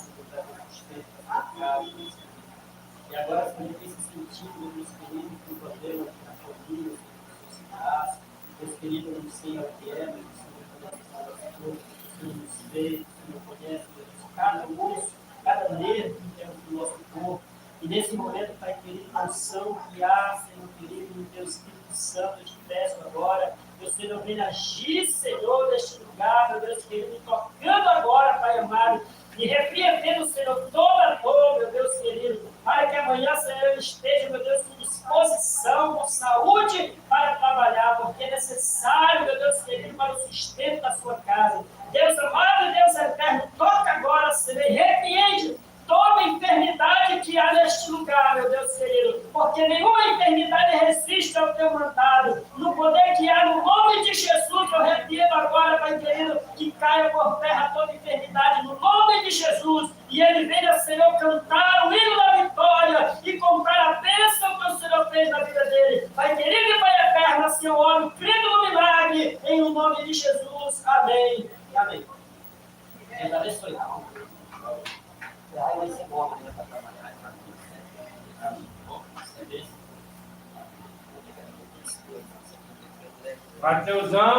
[SPEAKER 6] sustento da sua casa. E agora, se ele tem se sentido, Deus querido, que o problema na família, na sociedade, Deus querido, eu não sei o que é, mas o Senhor conhece as coisas, o Senhor nos vê, o Senhor conhece cada osso, cada nervo que temos no nosso corpo. E nesse momento, Pai querido, a unção que há, Senhor querido, no Teu Espírito Santo, eu te peço agora, que o Senhor venha agir, Senhor, neste lugar, meu Deus querido, tocando agora, Pai amado, e repreendendo, Senhor, toda dor, meu Deus querido, para que amanhã, Senhor, eu esteja, meu Deus, com disposição, com saúde para trabalhar, porque é necessário, meu Deus querido, para o sustento da sua casa. Deus amado, Deus eterno, toca agora, Senhor, e repreende toda enfermidade que há neste lugar, meu Deus querido, porque nenhuma enfermidade resiste ao teu mandado. No poder que há no nome de Jesus, eu repreendo agora, Pai querido, que caia por terra toda enfermidade, no nome de Jesus, e ele venha, Senhor, cantar o hino da vitória e contar a bênção que o Senhor fez na vida dele. Pai querido e Pai eterno, assim eu oro, crendo no milagre, em o nome de Jesus. Amém. Amém. Deus abençoe. Aí vai ser bom, né, para trabalhar.
[SPEAKER 2] Mateusão.